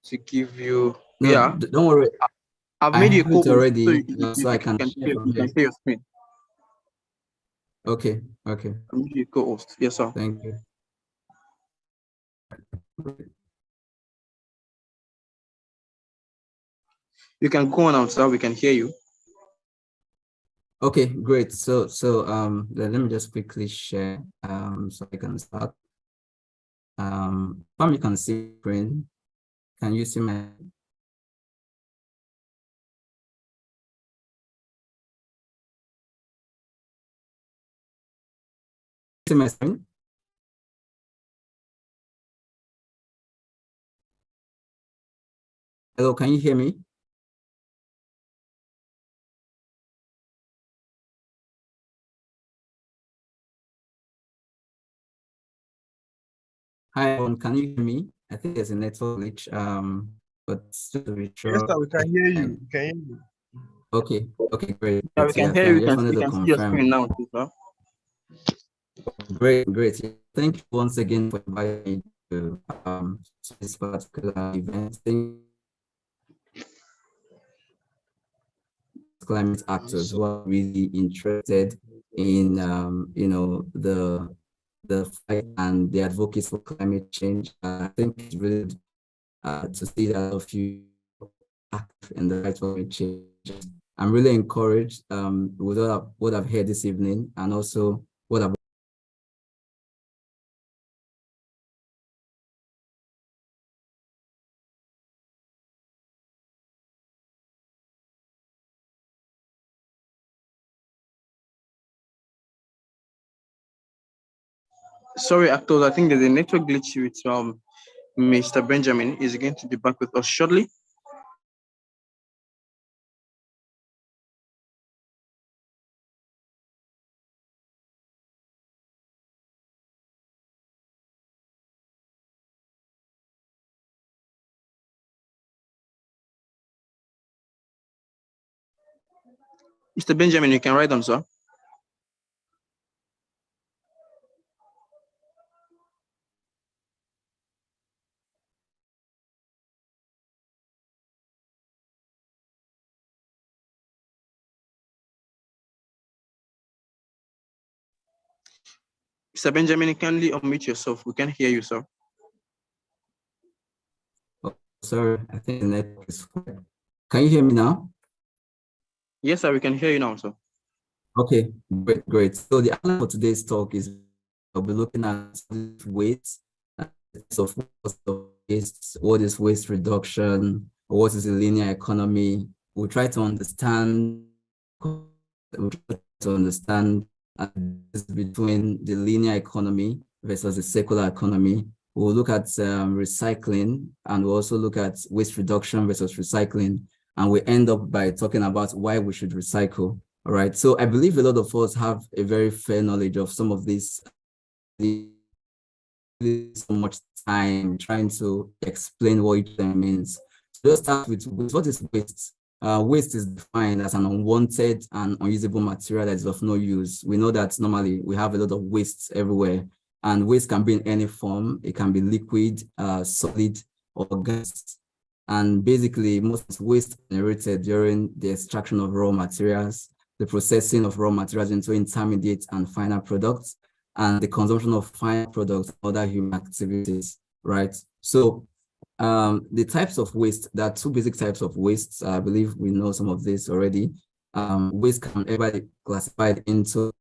to give you. No, yeah, don't worry. I've I made you a have it co-host, already, so so I can share from here. share your screen. Okay, okay. I made you a co-host. Yes, sir. Thank you. You can go on now, sir. We can hear you. Okay, great. So let me just quickly share so I can start. You can see screen. Can you see my? See my screen? Hello, can you hear me? Hi, everyone. Can you hear me? I think there's a network glitch. But to be sure. Yes, sir, we can hear you. We can hear you. Okay. Okay, great. Yeah, we can hear you. I just wanted to see your screen confirm. now, sir. Great. Thank you once again for inviting me to this particular event. Climate actors who are really interested in the fight and the advocacy for climate change. I think it's really to see that of you act in the fight for climate change. I'm really encouraged with what I've heard this evening, and also what I've Sorry, actors. I think there's a network glitch with Mr. Benjamin. Is going to be back with us shortly. Mr. Benjamin, you can write them, sir. Mr. Benjamin, kindly unmute yourself. We can hear you, sir. Oh, sorry, I think the network is fine. Can you hear me now? Yes, sir, we can hear you now, sir. Okay, great. So the outline for today's talk is we'll be looking at waste, of waste, what is waste reduction, what is a linear economy. We'll try to understand between the linear economy versus the circular economy. We'll look at recycling, and we'll also look at waste reduction versus recycling. And we end up by talking about why we should recycle. All right. So I believe a lot of us have a very fair knowledge of some of these so much time trying to explain what each of them means. So let's start with what is waste? Waste is defined as an unwanted and unusable material that is of no use. We know that normally we have a lot of wastes everywhere, and waste can be in any form. It can be liquid, solid, or gas. And basically, most waste generated during the extraction of raw materials, the processing of raw materials into intermediate and final products, and the consumption of final products and other human activities, right? So the types of waste, there are two basic types of waste. I believe we know some of this already. Waste can ever be classified into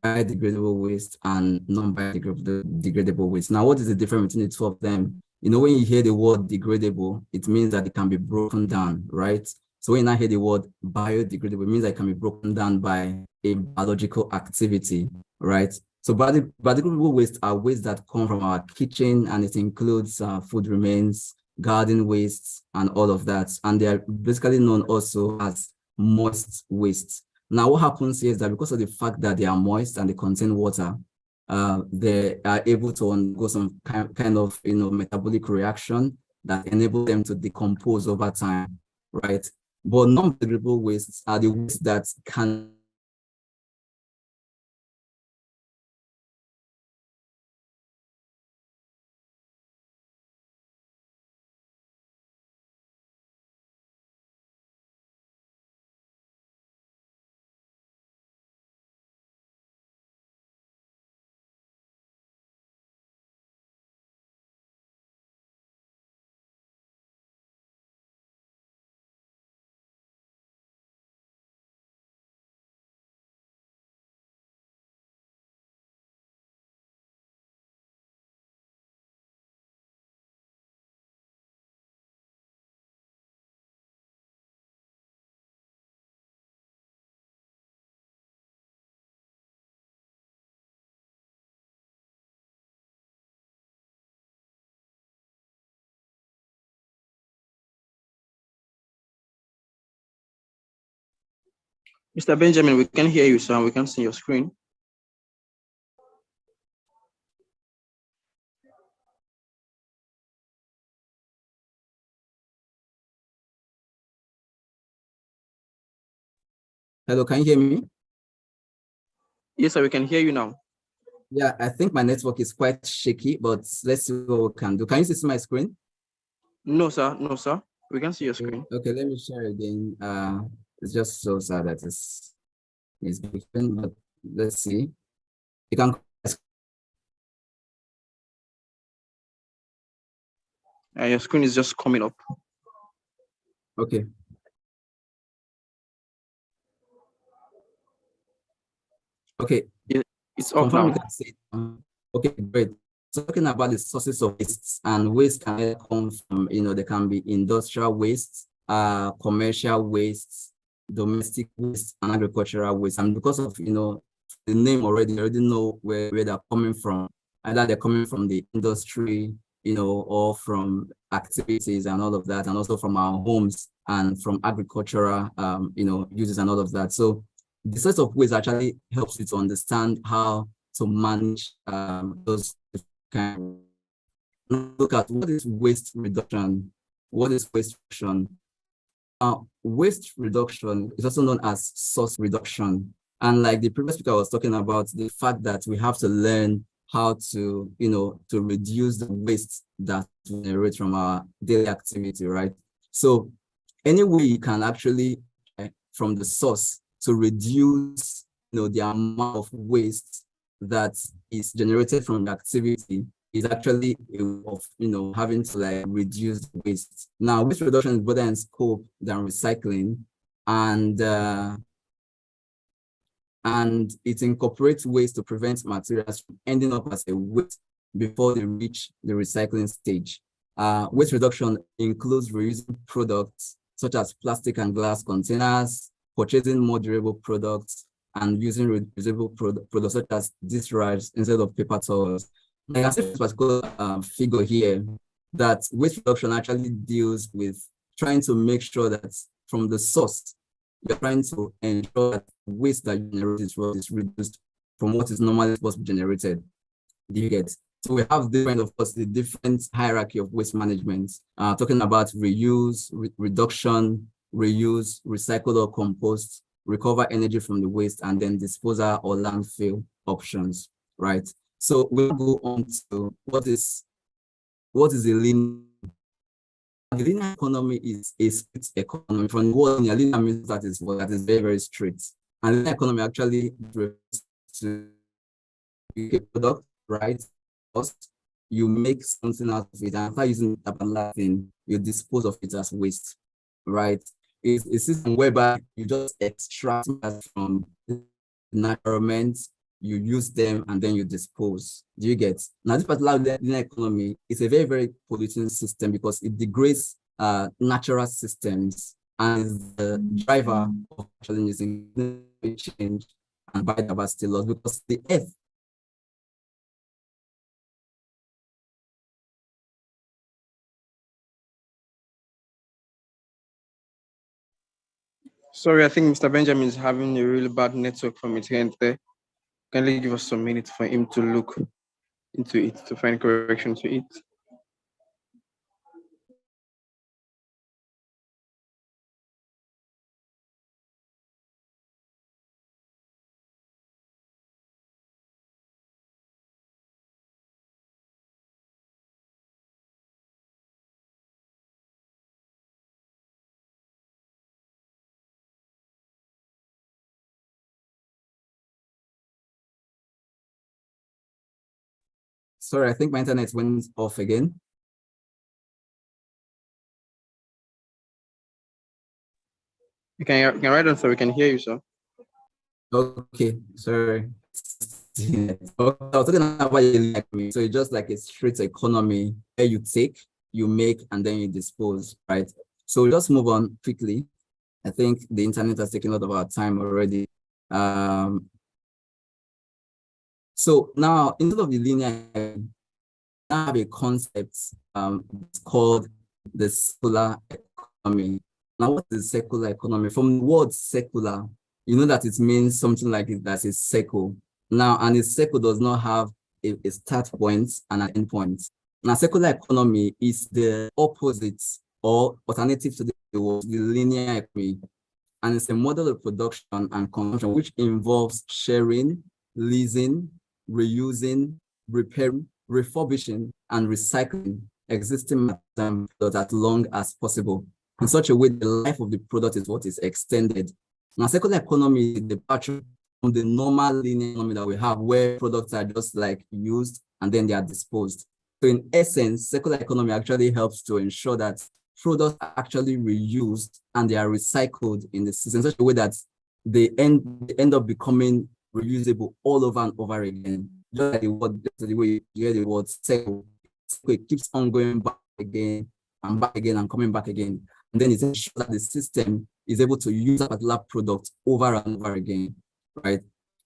biodegradable waste and non-biodegradable waste. Now, what is the difference between the two of them? You know, when you hear the word degradable, it means that it can be broken down, right? So when I hear the word biodegradable, it means that it can be broken down by a biological activity, right? So biodegradable waste are waste that come from our kitchen, and it includes food remains, garden wastes, and all of that. And they are basically known also as moist waste. Now, what happens here is that because of the fact that they are moist and they contain water, they are able to undergo some kind of metabolic reaction that enable them to decompose over time, right? But non-biodegradable wastes are the wastes that can Mr. Benjamin, we can hear you, sir. We can see your screen. Hello, can you hear me? Yes, sir, we can hear you now. Yeah, I think my network is quite shaky, but let's see what we can do. Can you see my screen? No, sir. No, sir. We can see your screen. Okay, let me share again. It's just so sad that it's different, but let's see. You can. Your screen is just coming up. Okay. Okay. It's up now. Okay, great. Talking about the sources of waste, and waste can come from, they can be industrial waste, commercial waste, domestic waste, and agricultural waste. And because of, the name already, you already know where they're coming from. Either they're coming from the industry, or from activities and all of that, and also from our homes and from agricultural, uses and all of that. So the source of waste actually helps you to understand how to manage those kind. Look at what is waste reduction. What is waste reduction? Waste reduction is also known as source reduction. And like the previous speaker was talking about, the fact that we have to learn how to, to reduce the waste that we generate from our daily activity, right? So any way you can actually, from the source, to reduce, the amount of waste that is generated from the activity is actually a way of, having to reduce waste. Now, waste reduction is broader in scope than recycling, and it incorporates ways to prevent materials from ending up as a waste before they reach the recycling stage. Waste reduction includes reusing products such as plastic and glass containers, purchasing more durable products, and using reusable products such as dish rags instead of paper towels. I can see this particular figure here that waste reduction actually deals with trying to make sure that from the source, you're trying to ensure that waste that you generate is reduced from what is normally supposed to be generated. Do you get? So we have different, of course, the different hierarchy of waste management, talking about reuse, reduction, reuse, recycle or compost, recover energy from the waste, and then disposal or landfill options, right? So we'll go on to what is the linear. The linear economy is a strict economy. From the word linear means that is very, very strict. And linear economy actually refers to a product, right? First, you make something out of it, and after using that particular thing, you dispose of it as waste, right? It's a system whereby you just extract from the environment, you use them, and then you dispose. Do you get? Now, this particular linear economy is a very, very polluting system because it degrades natural systems and is the driver of actually using change and biodiversity loss, because the earth. Sorry, I think Mr. Benjamin is having a really bad network from his end there. Can you give us some minutes for him to look into it, to find correction to it? Sorry, I think my internet went off again. You can write on so we can hear you, sir. Okay, sorry. Okay, I was talking about economy. So it's just like a straight economy where you take, you make, and then you dispose, right? So we'll just move on quickly. I think the internet has taken a lot of our time already. So now, instead of the linear, I have a concept called the circular economy. Now, what is circular economy? From the word secular, you know that it means something like it, that's a circle. Now, and a circle does not have a start point and an end point. Now, circular economy is the opposite or alternative to the linear economy. And it's a model of production and consumption which involves sharing, leasing, reusing, repairing, refurbishing, and recycling existing products as long as possible. In such a way, the life of the product is what is extended. Now, circular economy is the departure from the normal linear economy that we have, where products are just like used and then they are disposed. So in essence, circular economy actually helps to ensure that products are actually reused and they are recycled in the system in such a way that they end up becoming reusable all over and over again. Just like the way you hear the word cycle, it keeps on going back again and coming back again. And then it ensures that the system is able to use a particular product over and over again, right?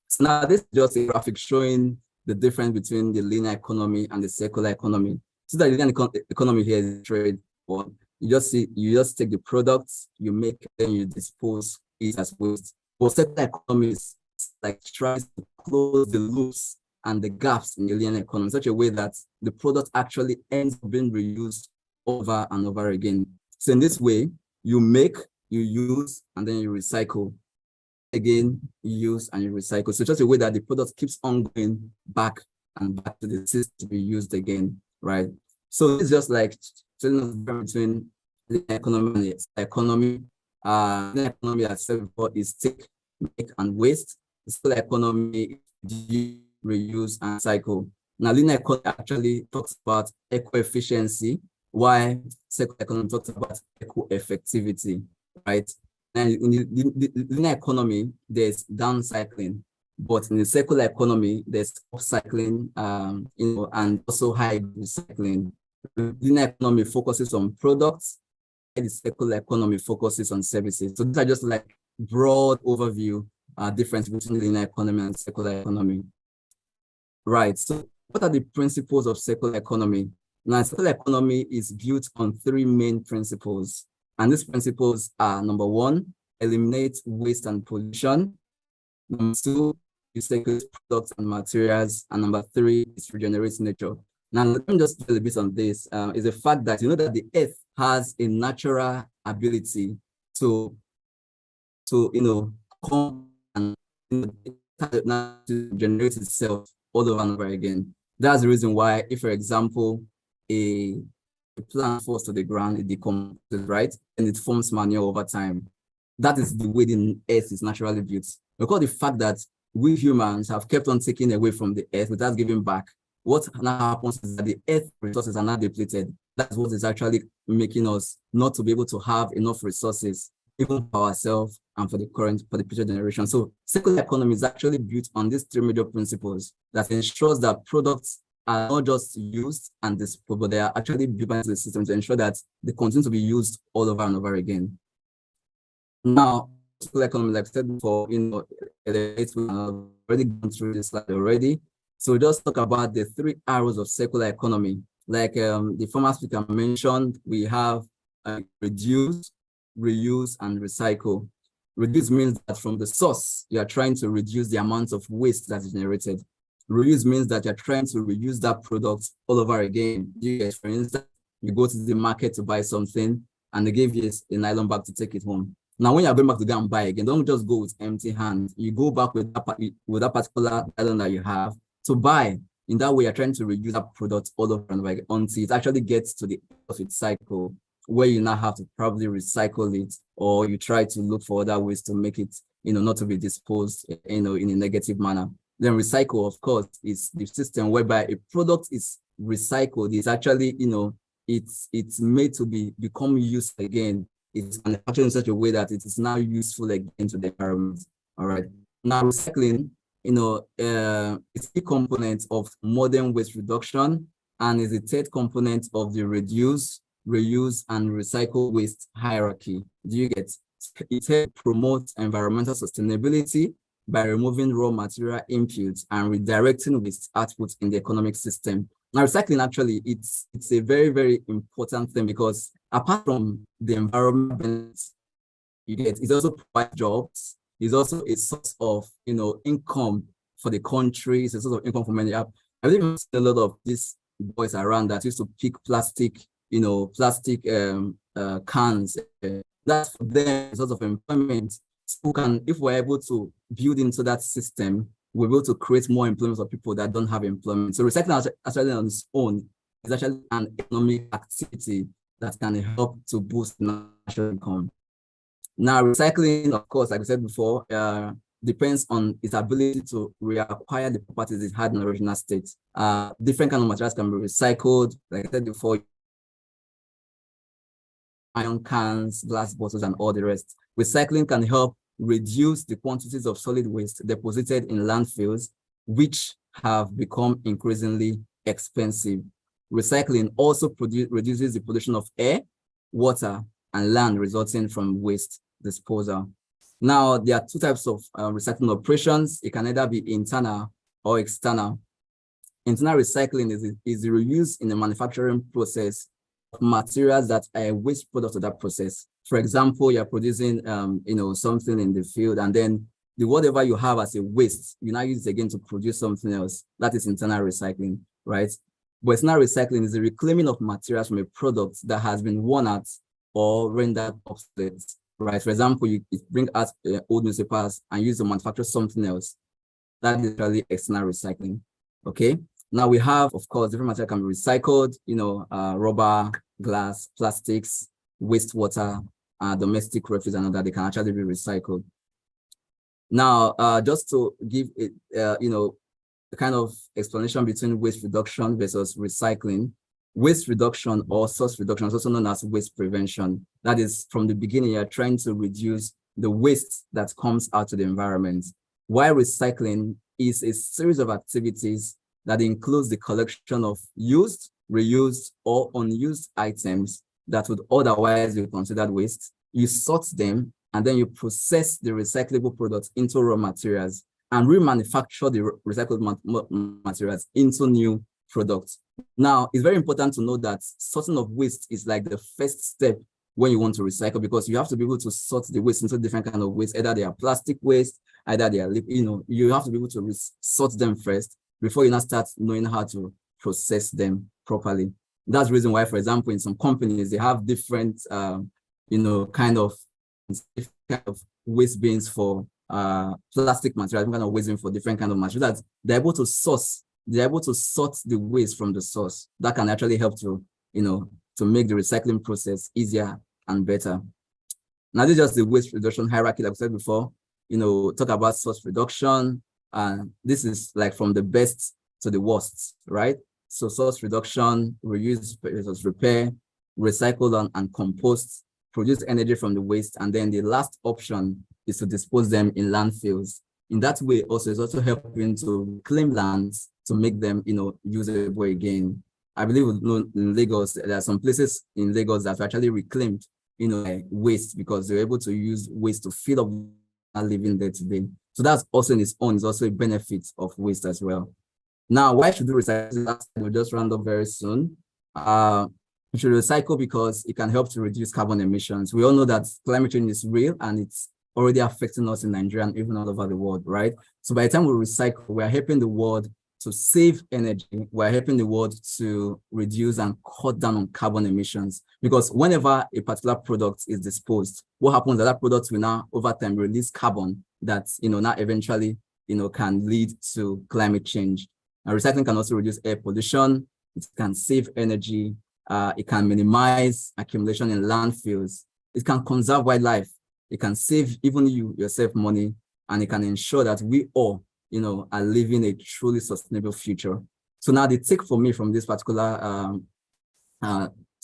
So now this is just a graphic showing the difference between the linear economy and the circular economy. So the linear economy here is trade, but you just take the products, you make, then you dispose it as waste. But circular economy is like tries to close the loops and the gaps in the linear economy in such a way that the product actually ends up being reused over and over again. So in this way, you make, you use, and then you recycle. Again, you use and you recycle. So just a way that the product keeps on going back and back to the system to be used again, right? So it's just like between the economy and the economy. The economy, as I said before, is take, make, and waste. The circular economy is reuse and cycle. Now, linear economy actually talks about eco-efficiency, while circular economy talks about eco-effectivity, right? And in the linear economy, there's downcycling, but in the circular economy, there's upcycling, and also high recycling. The linear economy focuses on products, and the circular economy focuses on services. So these are just like broad overview difference between the linear economy and circular economy. Right. So what are the principles of circular economy? Now, circular economy is built on three main principles. And these principles are: number one, eliminate waste and pollution. Number two, recycle products and materials, and number 3 is regenerate nature. Now, let me just tell a bit on this. Is the fact that you know that the earth has a natural ability to come and to generate itself all over and over again. That's the reason why, if, for example, a plant falls to the ground, it decomposes, right? And it forms manure over time. That is the way the earth is naturally built. Because the fact that we humans have kept on taking away from the earth without giving back, what now happens is that the earth resources are not depleted. That's what is actually making us not to be able to have enough resources, even for ourselves and for the future generation. So circular economy is actually built on these 3 major principles that ensures that products are not just used and disposed, but they are actually built into the system to ensure that they continue to be used all over and over again. Now, circular economy, like I said before, we've already gone through this slide already. So just talk about the 3 arrows of circular economy. Like the former speaker mentioned, we have reduce, reuse, and recycle. Reduce means that from the source, you are trying to reduce the amount of waste that is generated. Reuse means that you're trying to reuse that product all over again. For instance, you go to the market to buy something and they give you a nylon bag to take it home. Now, when you're going back to go and buy again, don't just go with empty hands. You go back with that particular nylon that you have to buy. In that way, you're trying to reuse that product all over and over again until it actually gets to the end of its cycle, where you now have to probably recycle it, or you try to look for other ways to make it, not to be disposed, in a negative manner. Then recycle, of course, is the system whereby a product is recycled. It's actually, it's made to become used again. It's manufactured in such a way that it is now useful again to the environment. All right. Now, recycling, is a component of modern waste reduction and is the 3rd component of the reduce, reuse, and recycle waste hierarchy. Do you get? It promotes environmental sustainability by removing raw material inputs and redirecting waste outputs in the economic system. Now, recycling actually, it's a very, very important thing because apart from the environmental benefits, it also provides jobs. It's also a source of income for the country. It's a source of income for many. I believe I've seen a lot of these boys around that used to pick plastic cans. That's for them a source of employment. So if we're able to build into that system, we're able to create more employment for people that don't have employment. So recycling actually on its own is actually an economic activity that can help to boost national income. Now, recycling, of course, like I said before, depends on its ability to reacquire the properties it had in the original state. Different kind of materials can be recycled, like I said before, iron cans, glass bottles, and all the rest. Recycling can help reduce the quantities of solid waste deposited in landfills, which have become increasingly expensive. Recycling also reduces the pollution of air, water, and land resulting from waste disposal. Now, there are 2 types of recycling operations. It can either be internal or external. Internal recycling is the reuse in the manufacturing process of materials that are a waste product of that process. For example, you're producing something in the field, and then whatever you have as a waste, you now use it again to produce something else. That is internal recycling, right? But external recycling is the reclaiming of materials from a product that has been worn out or rendered obsolete, right? For example, you bring out old newspapers and use to manufacture something else. That is really external recycling, okay? Now we have, of course, different material can be recycled, rubber, glass, plastics, wastewater, domestic refuse, and all that. They can actually be recycled. Now, just to give it, a kind of explanation between waste reduction versus recycling. Waste reduction or source reduction is also known as waste prevention. That is, from the beginning, you're trying to reduce the waste that comes out to the environment. While recycling is a series of activities that includes the collection of used, reused, or unused items that would otherwise be considered waste. You sort them, and then you process the recyclable products into raw materials and remanufacture the recycled materials into new products. Now, it's very important to know that sorting of waste is like the first step when you want to recycle, because you have to be able to sort the waste into different kind of waste. Either they are plastic waste, either they are, you have to be able to sort them first before you now start knowing how to process them properly. That's the reason why, for example, in some companies, they have different, kind of waste bins for plastic material, different kind of waste bin for different kind of material, that they're able to sort the waste from the source. That can actually help to, to make the recycling process easier and better. Now, this is just the waste reduction hierarchy, like I said before, talk about source reduction, and this is like from the best to the worst, right? So source reduction, reuse versus repair, recycle and compost, produce energy from the waste, and then the last option is to dispose them in landfills. In that way, also, it's also helping to reclaim lands to make them, usable again. I believe in Lagos, there are some places in Lagos that are actually reclaimed, waste, because they're able to use waste to fill up living there today. So that's also in its own, is also a benefit of waste as well. Now, why should we recycle? We'll just round up very soon. We should recycle because it can help to reduce carbon emissions. We all know that climate change is real and it's already affecting us in Nigeria and even all over the world, right? So by the time we recycle, we're helping the world to save energy. We're helping the world to reduce and cut down on carbon emissions. Because whenever a particular product is disposed, what happens is that product will now, over time, release carbon that, now eventually, can lead to climate change. And recycling can also reduce air pollution. It can save energy. It can minimize accumulation in landfills. It can conserve wildlife. It can save even yourself money, and it can ensure that we all, are living a truly sustainable future. So now the take for me from this particular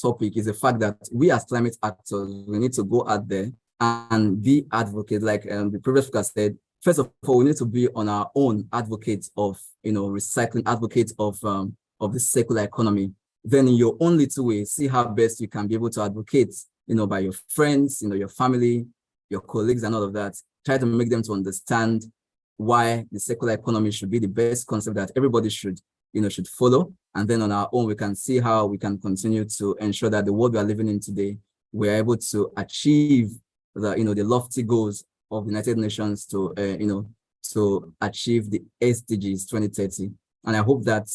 topic is the fact that we as climate actors, we need to go out there and be advocates. Like the previous speaker said, first of all, we need to be on our own advocates of, recycling, advocates of the circular economy. Then in your own little way, see how best you can be able to advocate, by your friends, your family, your colleagues and all of that. Try to make them to understand why the circular economy should be the best concept that everybody should follow. And then on our own, we can see how we can continue to ensure that the world we are living in today, we're able to achieve the lofty goals of the United Nations to, to achieve the SDGs 2030. And I hope that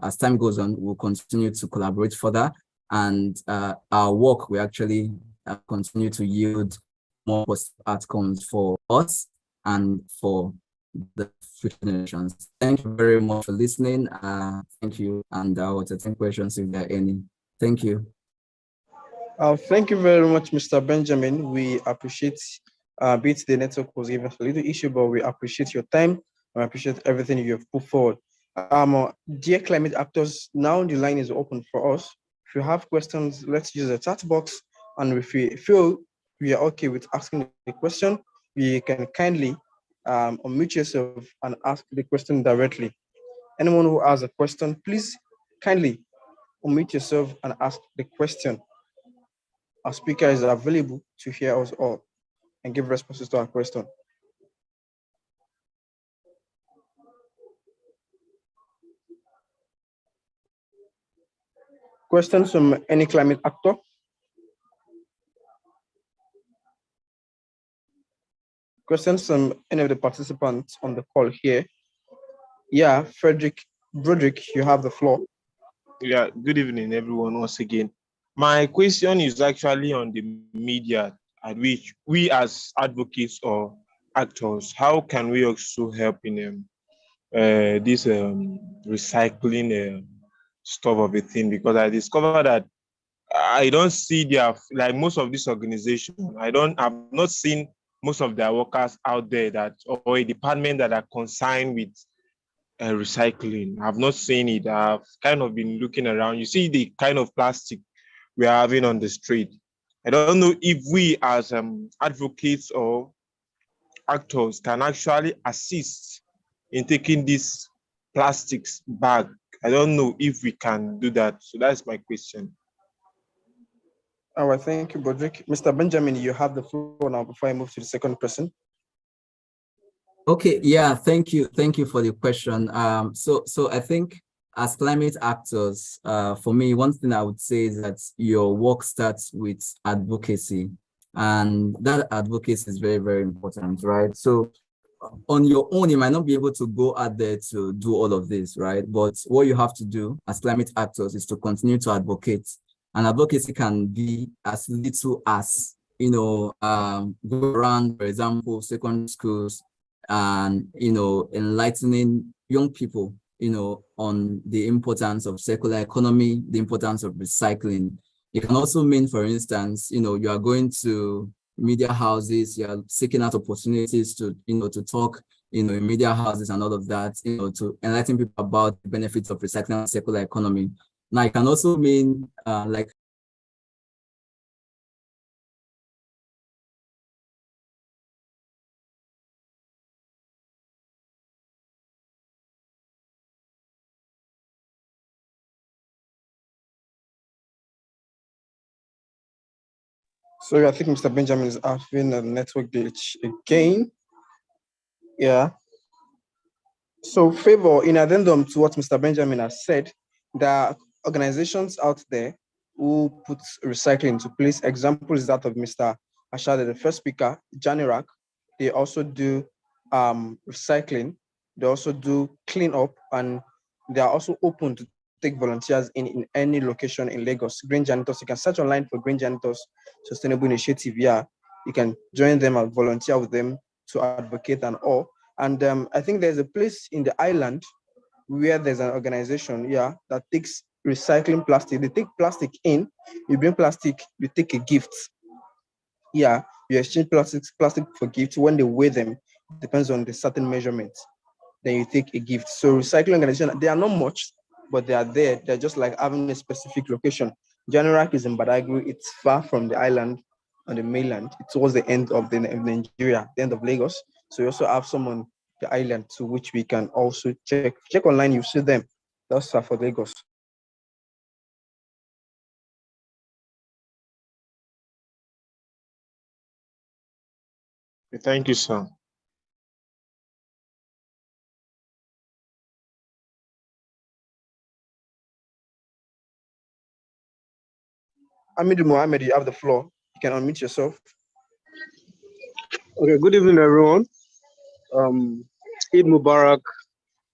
as time goes on, we'll continue to collaborate further, and our work will actually continue to yield more positive outcomes for us and for the future generations. Thank you very much for listening. Thank you, and I will take questions if there are any. Thank you. Thank you very much, Mr. Benjamin. We appreciate, bit the network was even a little issue, but we appreciate your time. I appreciate everything you have put forward. Dear climate actors, now the line is open for us. If you have questions, let's use the chat box. And if we feel we are okay with asking the question, we can kindly unmute yourself and ask the question directly. Anyone who has a question, please kindly unmute yourself and ask the question. Our speaker is available to hear us all and give responses to our question. Questions from any climate actor? Questions from any of the participants on the call here? Yeah, Broderick, you have the floor. Yeah, good evening, everyone, once again. My question is actually on the media, at which we as advocates or actors, how can we also help in this recycling stuff of a thing? Because I discovered that I don't see like most of these organizations, I've not seen most of their workers out there that, or a department that are concerned with recycling. I've not seen it. I've kind of been looking around. You see the kind of plastic we are having on the street. I don't know if we as advocates or actors can actually assist in taking these plastics back. I don't know if we can do that. So that's my question. All right, thank you, Broderick. Mr. Benjamin, you have the floor now before I move to the second person. Okay, yeah, thank you for the question. So I think as climate actors, for me, one thing I would say is that your work starts with advocacy, and that advocacy is very, very important, right? So on your own, you might not be able to go out there to do all of this, right? But what you have to do as climate actors is to continue to advocate. And advocacy can be as little as, go around, for example, secondary schools and, enlightening young people, on the importance of circular economy, the importance of recycling. It can also mean, for instance, you are going to media houses, you are seeking out opportunities to, to talk, in media houses and all of that, to enlighten people about the benefits of recycling and circular economy. Now, it can also mean like So I think Mr. Benjamin is having a network glitch again. Yeah. So, favor, in addendum to what Mr. Benjamin has said, there are organizations out there who put recycling into place. Example is that of Mr. Ashade, the first speaker, Janirak. They also do recycling. They also do clean up, and they are also open to take volunteers in any location in Lagos. Green Janitors, you can search online for Green Janitors Sustainable Initiative. Yeah, you can join them and volunteer with them to advocate and all. And I think there's a place in the island where there's an organization, yeah, that takes recycling plastic. They take plastic in, you bring plastic, you take a gift. Yeah, you exchange plastic for gifts. When they weigh them, depends on the certain measurement. Then you take a gift. So recycling organization, they are not much, but they are there. They're just like having a specific location. Janarak is in Badagry. It's far from the island on the mainland. It's towards the end of Nigeria, the end of Lagos. So we also have some on the island to which we can also check online. You see them. That's for Lagos. Thank you, sir. Amidu Mohammed, you have the floor. You can unmute yourself. Okay, good evening, everyone. Eid Mubarak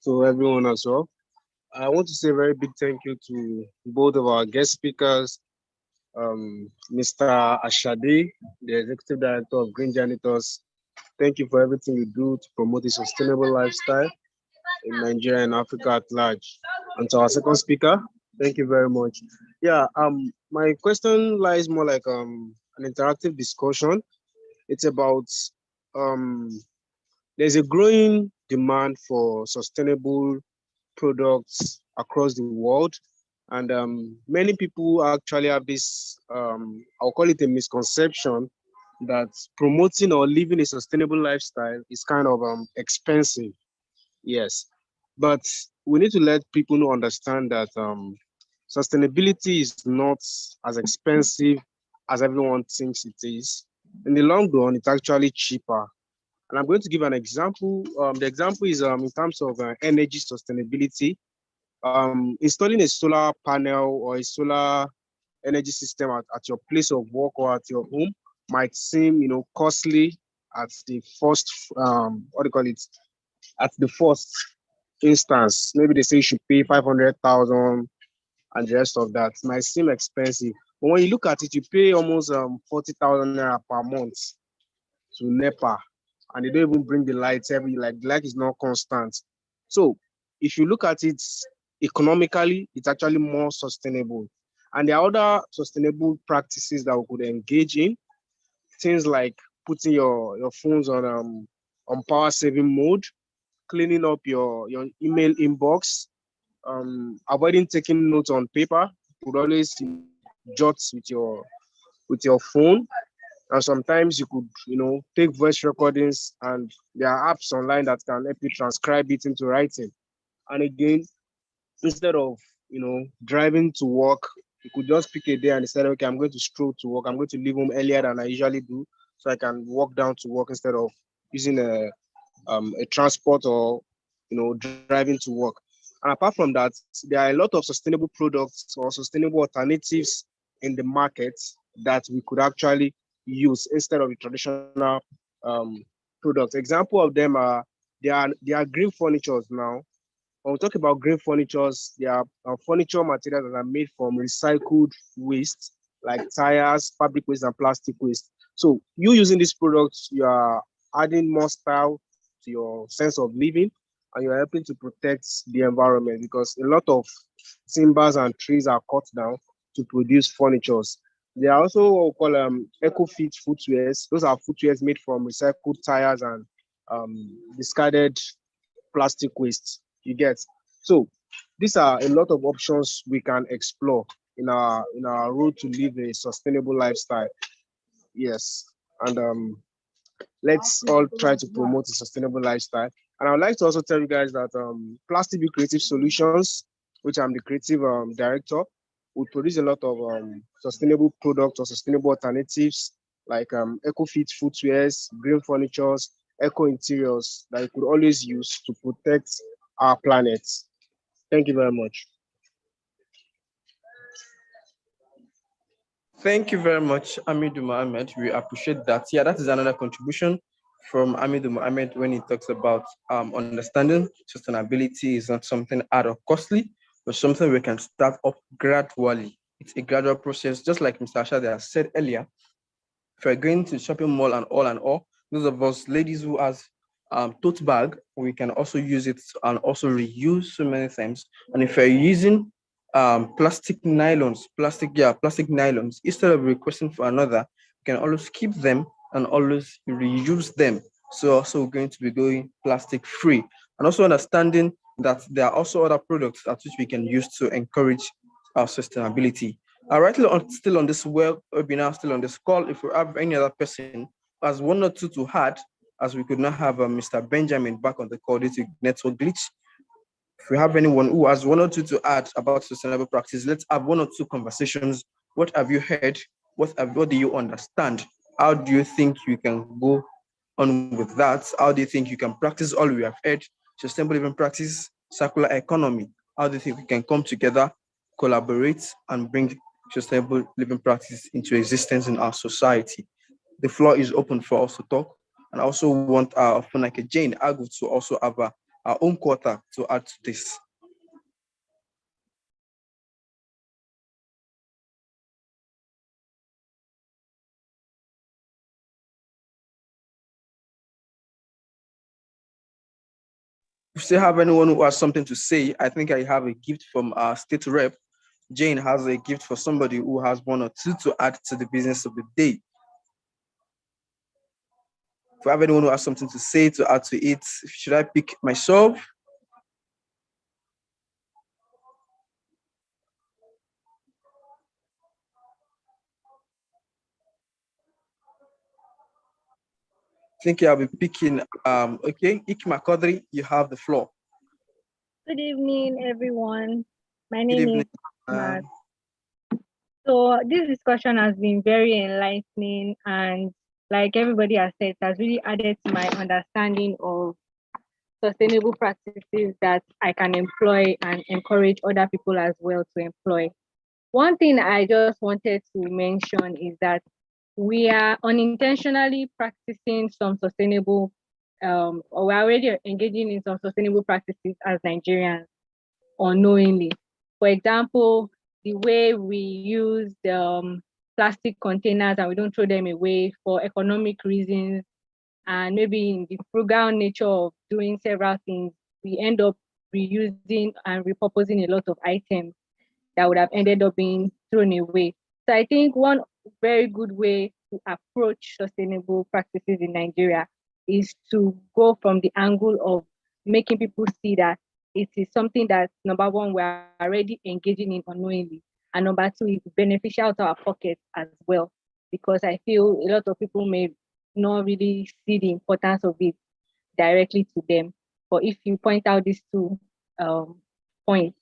to everyone as well. I want to say a very big thank you to both of our guest speakers, Mr. Ashadi, the Executive Director of Green Janitors. Thank you for everything you do to promote a sustainable lifestyle in Nigeria and Africa at large. And to our second speaker, thank you very much. Yeah, my question lies more like an interactive discussion. It's about there's a growing demand for sustainable products across the world. And many people actually have this, I'll call it a misconception, that promoting or living a sustainable lifestyle is kind of expensive. Yes. But we need to let people know, understand that sustainability is not as expensive as everyone thinks it is. In the long run, it's actually cheaper. And I'm going to give an example. The example is in terms of energy sustainability. Installing a solar panel or a solar energy system at your place of work or at your home might seem, costly at the first, what do you call it? At the first instance. Maybe they say you should pay 500,000 and the rest of that. It might seem expensive. But when you look at it, you pay almost 40,000 naira per month to NEPA, and they don't even bring the lights like the light is not constant. So if you look at it economically, it's actually more sustainable. And there are other sustainable practices that we could engage in, things like putting your phones on power saving mode, cleaning up your email inbox, avoiding taking notes on paper. You could always jot with your phone. And sometimes you could, take voice recordings, and there are apps online that can help you transcribe it into writing. And again, instead of, driving to work, you could just pick a day and decide, okay, I'm going to stroll to work. I'm going to leave home earlier than I usually do, so I can walk down to work instead of using a transport or, driving to work. And apart from that, there are a lot of sustainable products or sustainable alternatives in the market that we could actually use instead of the traditional products. Example of them are there are green furnitures now. When we talk about green furnitures, there are furniture materials that are made from recycled waste, like tires, fabric waste, and plastic waste. So you using these products, you are adding more style to your sense of living, and you're helping to protect the environment because a lot of timbers and trees are cut down to produce furnitures. There are also what we call eco-fit footwears. Those are footwears made from recycled tires and discarded plastic waste. You get. So these are a lot of options we can explore in our road to live a sustainable lifestyle. Yes, and let's all try to promote a sustainable lifestyle. And I would like to also tell you guys that Plastic Be Creative Solutions, which I'm the creative director, we produce a lot of sustainable products or sustainable alternatives like eco-fit footwears, green furnitures, eco interiors that you could always use to protect our planet. Thank you very much. Thank you very much, Amidu Mohammed. We appreciate that. Yeah, that is another contribution from Amidu Mohammed when he talks about understanding sustainability is not something hard or costly, but something we can start up gradually. It's a gradual process, just like Mr. Ashade has said earlier. If you're going to the shopping mall and all, those of us ladies who has tote bag, we can also use it and also reuse so many times. And if you're using plastic nylons, plastic nylons, instead of requesting for another, you can always keep them and always reuse them. So also going to be going plastic free. And also understanding that there are also other products that which we can use to encourage our sustainability. Rightly still on this webinar, still on this call, if we have any other person who has one or two to add, as we could not have Mr. Benjamin back on the call due to network glitch. If we have anyone who has one or two to add about sustainable practice, let's have one or two conversations. What have you heard? What do you understand? How do you think you can go on with that? How do you think you can practice all we have heard? Sustainable living practice, circular economy. How do you think we can come together, collaborate, and bring sustainable living practice into existence in our society? The floor is open for us to talk. And I also want Funake Jane Agu to also have our own quarter to add to this. If you still have anyone who has something to say, I think I have a gift from our state rep. Jane has a gift for somebody who has one or two to add to the business of the day. If you have anyone who has something to say to add to it, should I pick myself? I think I'll be picking, okay, Ikma Kodri, you have the floor. Good evening, everyone. My Good name evening. is Matt. So this discussion has been very enlightening, and like everybody has said, it has really added to my understanding of sustainable practices that I can employ and encourage other people as well to employ. One thing I just wanted to mention is that we are unintentionally practicing some sustainable, or we're already engaging in some sustainable practices as Nigerians unknowingly. For example, the way we use the plastic containers and we don't throw them away for economic reasons, and maybe in the frugal nature of doing several things, we end up reusing and repurposing a lot of items that would have ended up being thrown away. So I think one very good way to approach sustainable practices in Nigeria is to go from the angle of making people see that it is something that, number one, we're already engaging in unknowingly, and number two, it's beneficial to our pockets as well, because I feel a lot of people may not really see the importance of it directly to them. But if you point out these two points,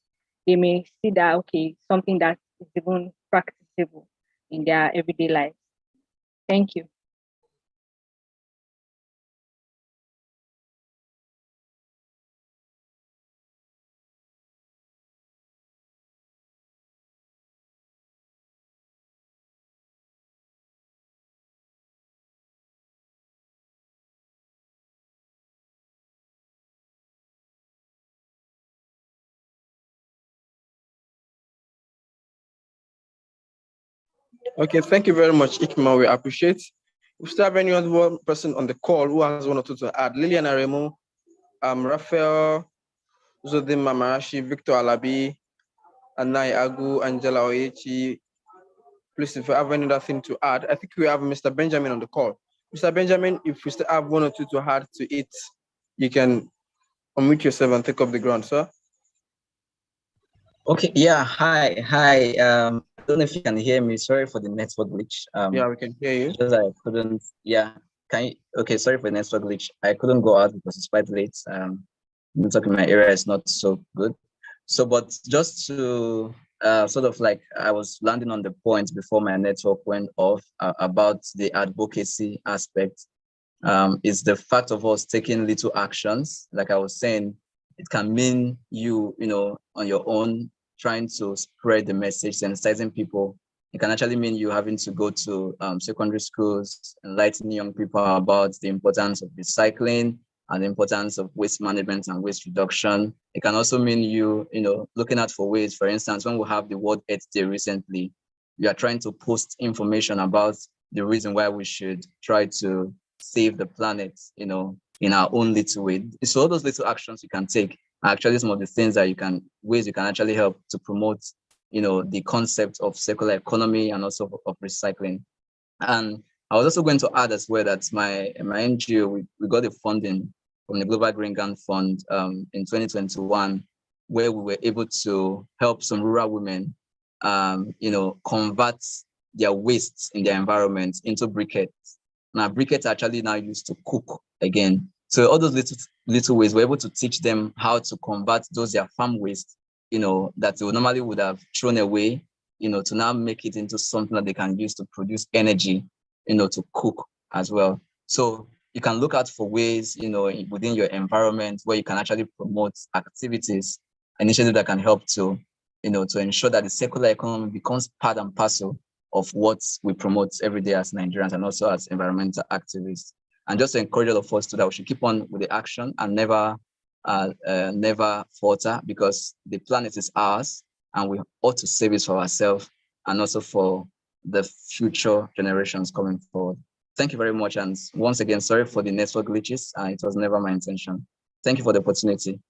they may see that, okay, something that is even practicable in their everyday life. Thank you. Okay, thank you very much, Ikma. We appreciate. We still have any other one person on the call who has one or two to add. Lillian Aremo, Raphael, Zodin Mamarashi, Victor Alabi, Anai Agu, Angela Oyechi. Please, if you have any other thing to add, I think we have Mr. Benjamin on the call. Mr. Benjamin, if we still have one or two to add to it, you can unmute yourself and take up the ground, sir. Okay, yeah, hi. I don't know if you can hear me. Sorry for the network glitch. Yeah, we can hear you. Just I couldn't, yeah. Can you, okay, sorry for the network glitch. I couldn't go out because it's quite late. Network in my area is not so good. So, but just to sort of like, I was landing on the point before my network went off about the advocacy aspect. Is the fact of us taking little actions. Like I was saying, it can mean you know, on your own, trying to spread the message, sensitizing people. It can actually mean you having to go to secondary schools, enlightening young people about the importance of recycling and the importance of waste management and waste reduction. It can also mean you know, looking out for ways. For instance, when we have the World Earth Day recently, you are trying to post information about the reason why we should try to save the planet, you know, in our own little way. So all those little actions you can take are actually some of the things that ways you can actually help to promote, you know, the concept of circular economy and also of recycling. And I was also going to add as well that my NGO, we got the funding from the Global Green Gun Fund in 2021, where we were able to help some rural women, you know, convert their wastes in their environment into briquettes. Now, briquettes are actually now used to cook again. So all those little ways, we're able to teach them how to convert those their farm waste, you know, that they normally would have thrown away, you know, to now make it into something that they can use to produce energy, you know, to cook as well. So you can look out for ways, you know, within your environment where you can actually promote activities, initiatives that can help to, you know, to ensure that the circular economy becomes part and parcel of what we promote every day as Nigerians and also as environmental activists. And just to encourage all of us to that we should keep on with the action and never falter, because the planet is ours and we ought to save it for ourselves and also for the future generations coming forward. Thank you very much. And once again, sorry for the network glitches. It was never my intention. Thank you for the opportunity.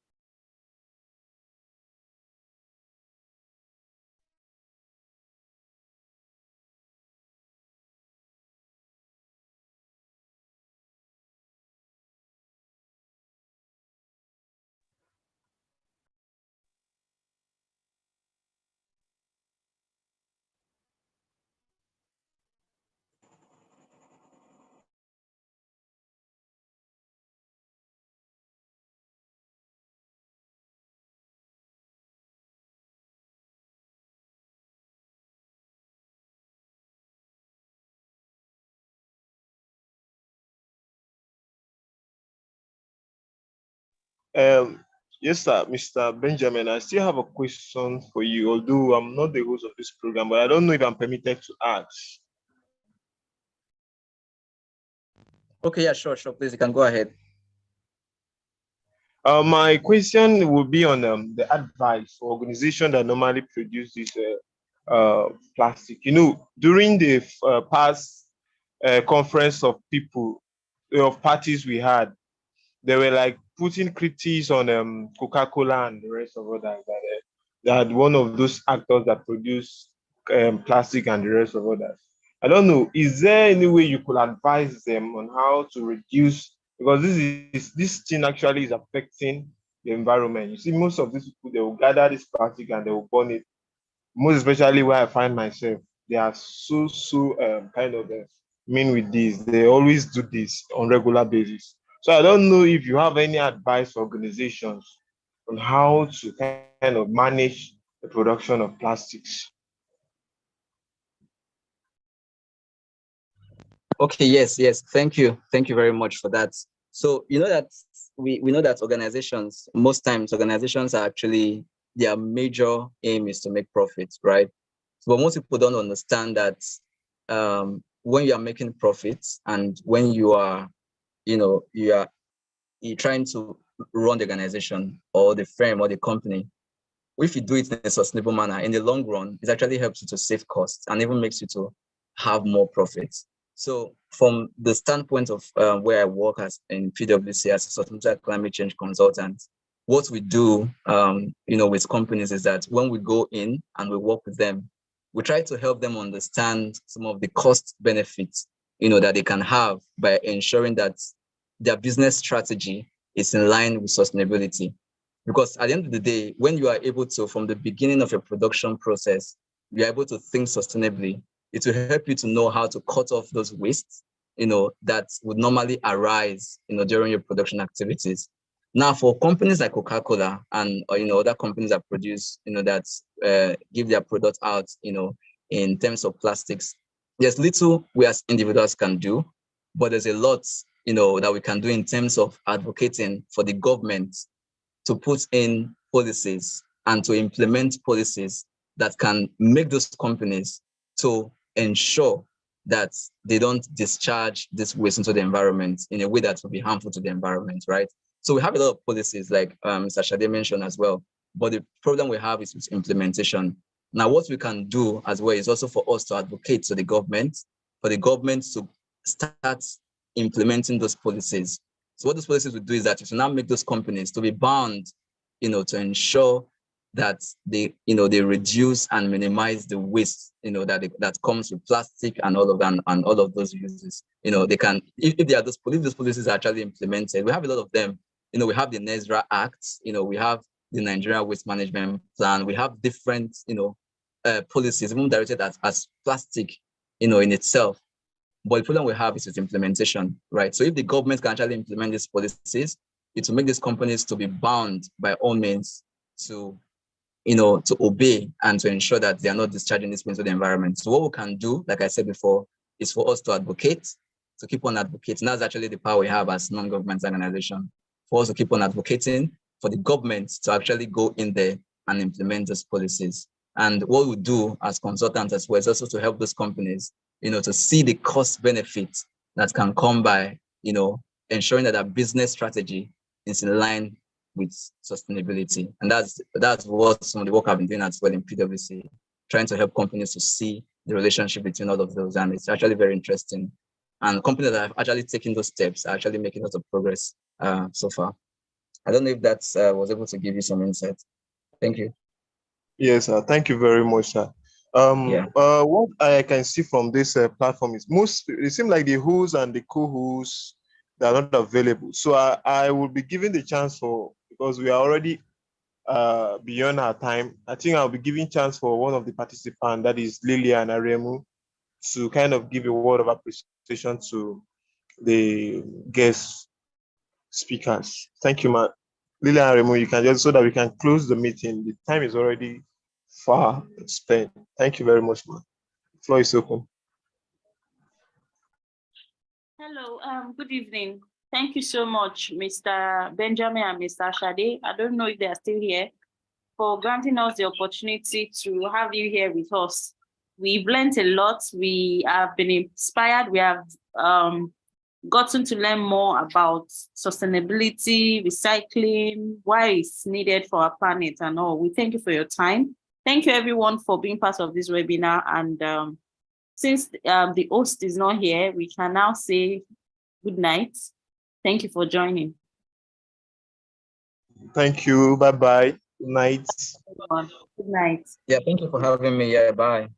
Um, yes, sir, Mr. Benjamin. I still have a question for you, although I'm not the host of this program, but I don't know if I'm permitted to ask. Okay, yeah, sure. Please, you can go ahead. My question will be on the advice for organization that normally produce this plastic. You know, during the past conference of people, of parties we had, they were like putting critiques on Coca-Cola and the rest of others that one of those actors that produce plastic and the rest of others. I don't know. Is there any way you could advise them on how to reduce, because this thing actually is affecting the environment. You see, most of these people, they will gather this plastic and they will burn it. Most especially where I find myself, they are so kind of mean with this. They always do this on regular basis. So I don't know if you have any advice for organizations on how to kind of manage the production of plastics. Okay, yes. Thank you. Thank you very much for that. So you know that we know that organizations, most times organizations are actually, their major aim is to make profits, right? But most people don't understand that when you are making profits and when you are, you know, you're trying to run the organization or the firm or the company, if you do it in a sustainable manner, in the long run, it actually helps you to save costs and even makes you to have more profits. So from the standpoint of where I work as in PwC as a sustainable climate change consultant, what we do, with companies is that when we go in and we work with them, we try to help them understand some of the cost benefits, that they can have by ensuring that their business strategy is in line with sustainability. Because at the end of the day, when you are able to, from the beginning of your production process, you're able to think sustainably, it will help you to know how to cut off those wastes, that would normally arise, during your production activities. Now, for companies like Coca-Cola and other companies that produce, that give their product out, in terms of plastics, there's little we as individuals can do, but there's a lot, that we can do in terms of advocating for the government to put in policies and to implement policies that can make those companies to ensure that they don't discharge this waste into the environment in a way that will be harmful to the environment, right? So we have a lot of policies like Mr. Shade mentioned as well, but the problem we have is with implementation. Now, what we can do as well is also for us to advocate to the government, for the government to start implementing those policies. So what those policies would do is that it will now make those companies to be bound, to ensure that they reduce and minimize the waste, that comes with plastic and all of that and all of those uses. They can, if those policies are actually implemented, we have a lot of them. We have the NESRA Act, we have the Nigeria Waste Management Plan, we have different, policies, even directed as plastic, in itself. But the problem we have is its implementation, right? So if the government can actually implement these policies, it will make these companies to be bound by all means to, to obey and to ensure that they are not discharging this into the environment. So what we can do, like I said before, is for us to advocate, to keep on advocating. That's actually the power we have as non-government organization, for us to keep on advocating for the government to actually go in there and implement those policies. And what we do as consultants as well is also to help those companies, to see the cost benefits that can come by, ensuring that our business strategy is in line with sustainability. And that's what some of the work I've been doing as well in PwC, trying to help companies to see the relationship between all of those. And it's actually very interesting. And companies that have actually taken those steps are actually making lots of progress so far. I don't know if that was able to give you some insight. Thank you. Yes, thank you very much, sir. What I can see from this platform is it seems like the hosts and the co-hosts, they are not available. So I will be giving the chance because we are already beyond our time. I think I'll be giving chance for one of the participants, that is Lilian Aremu, to kind of give a word of appreciation to the guest speakers. Thank you, ma. Lilian Aremu, you can just, so that we can close the meeting. The time is already far spent. Thank you very much, ma. The floor is open. Hello, good evening. Thank you so much, Mr. Benjamin and Mr. Shade. I don't know if they are still here, for granting us the opportunity to have you here with us. We've learned a lot. We have been inspired. We have gotten to learn more about sustainability, recycling, why it's needed for our planet and all. We thank you for your time. Thank you everyone for being part of this webinar. And since the host is not here, we can now say good night. Thank you for joining. Thank you. Bye-bye. Good night. Good night. Yeah, thank you for having me. Yeah, bye.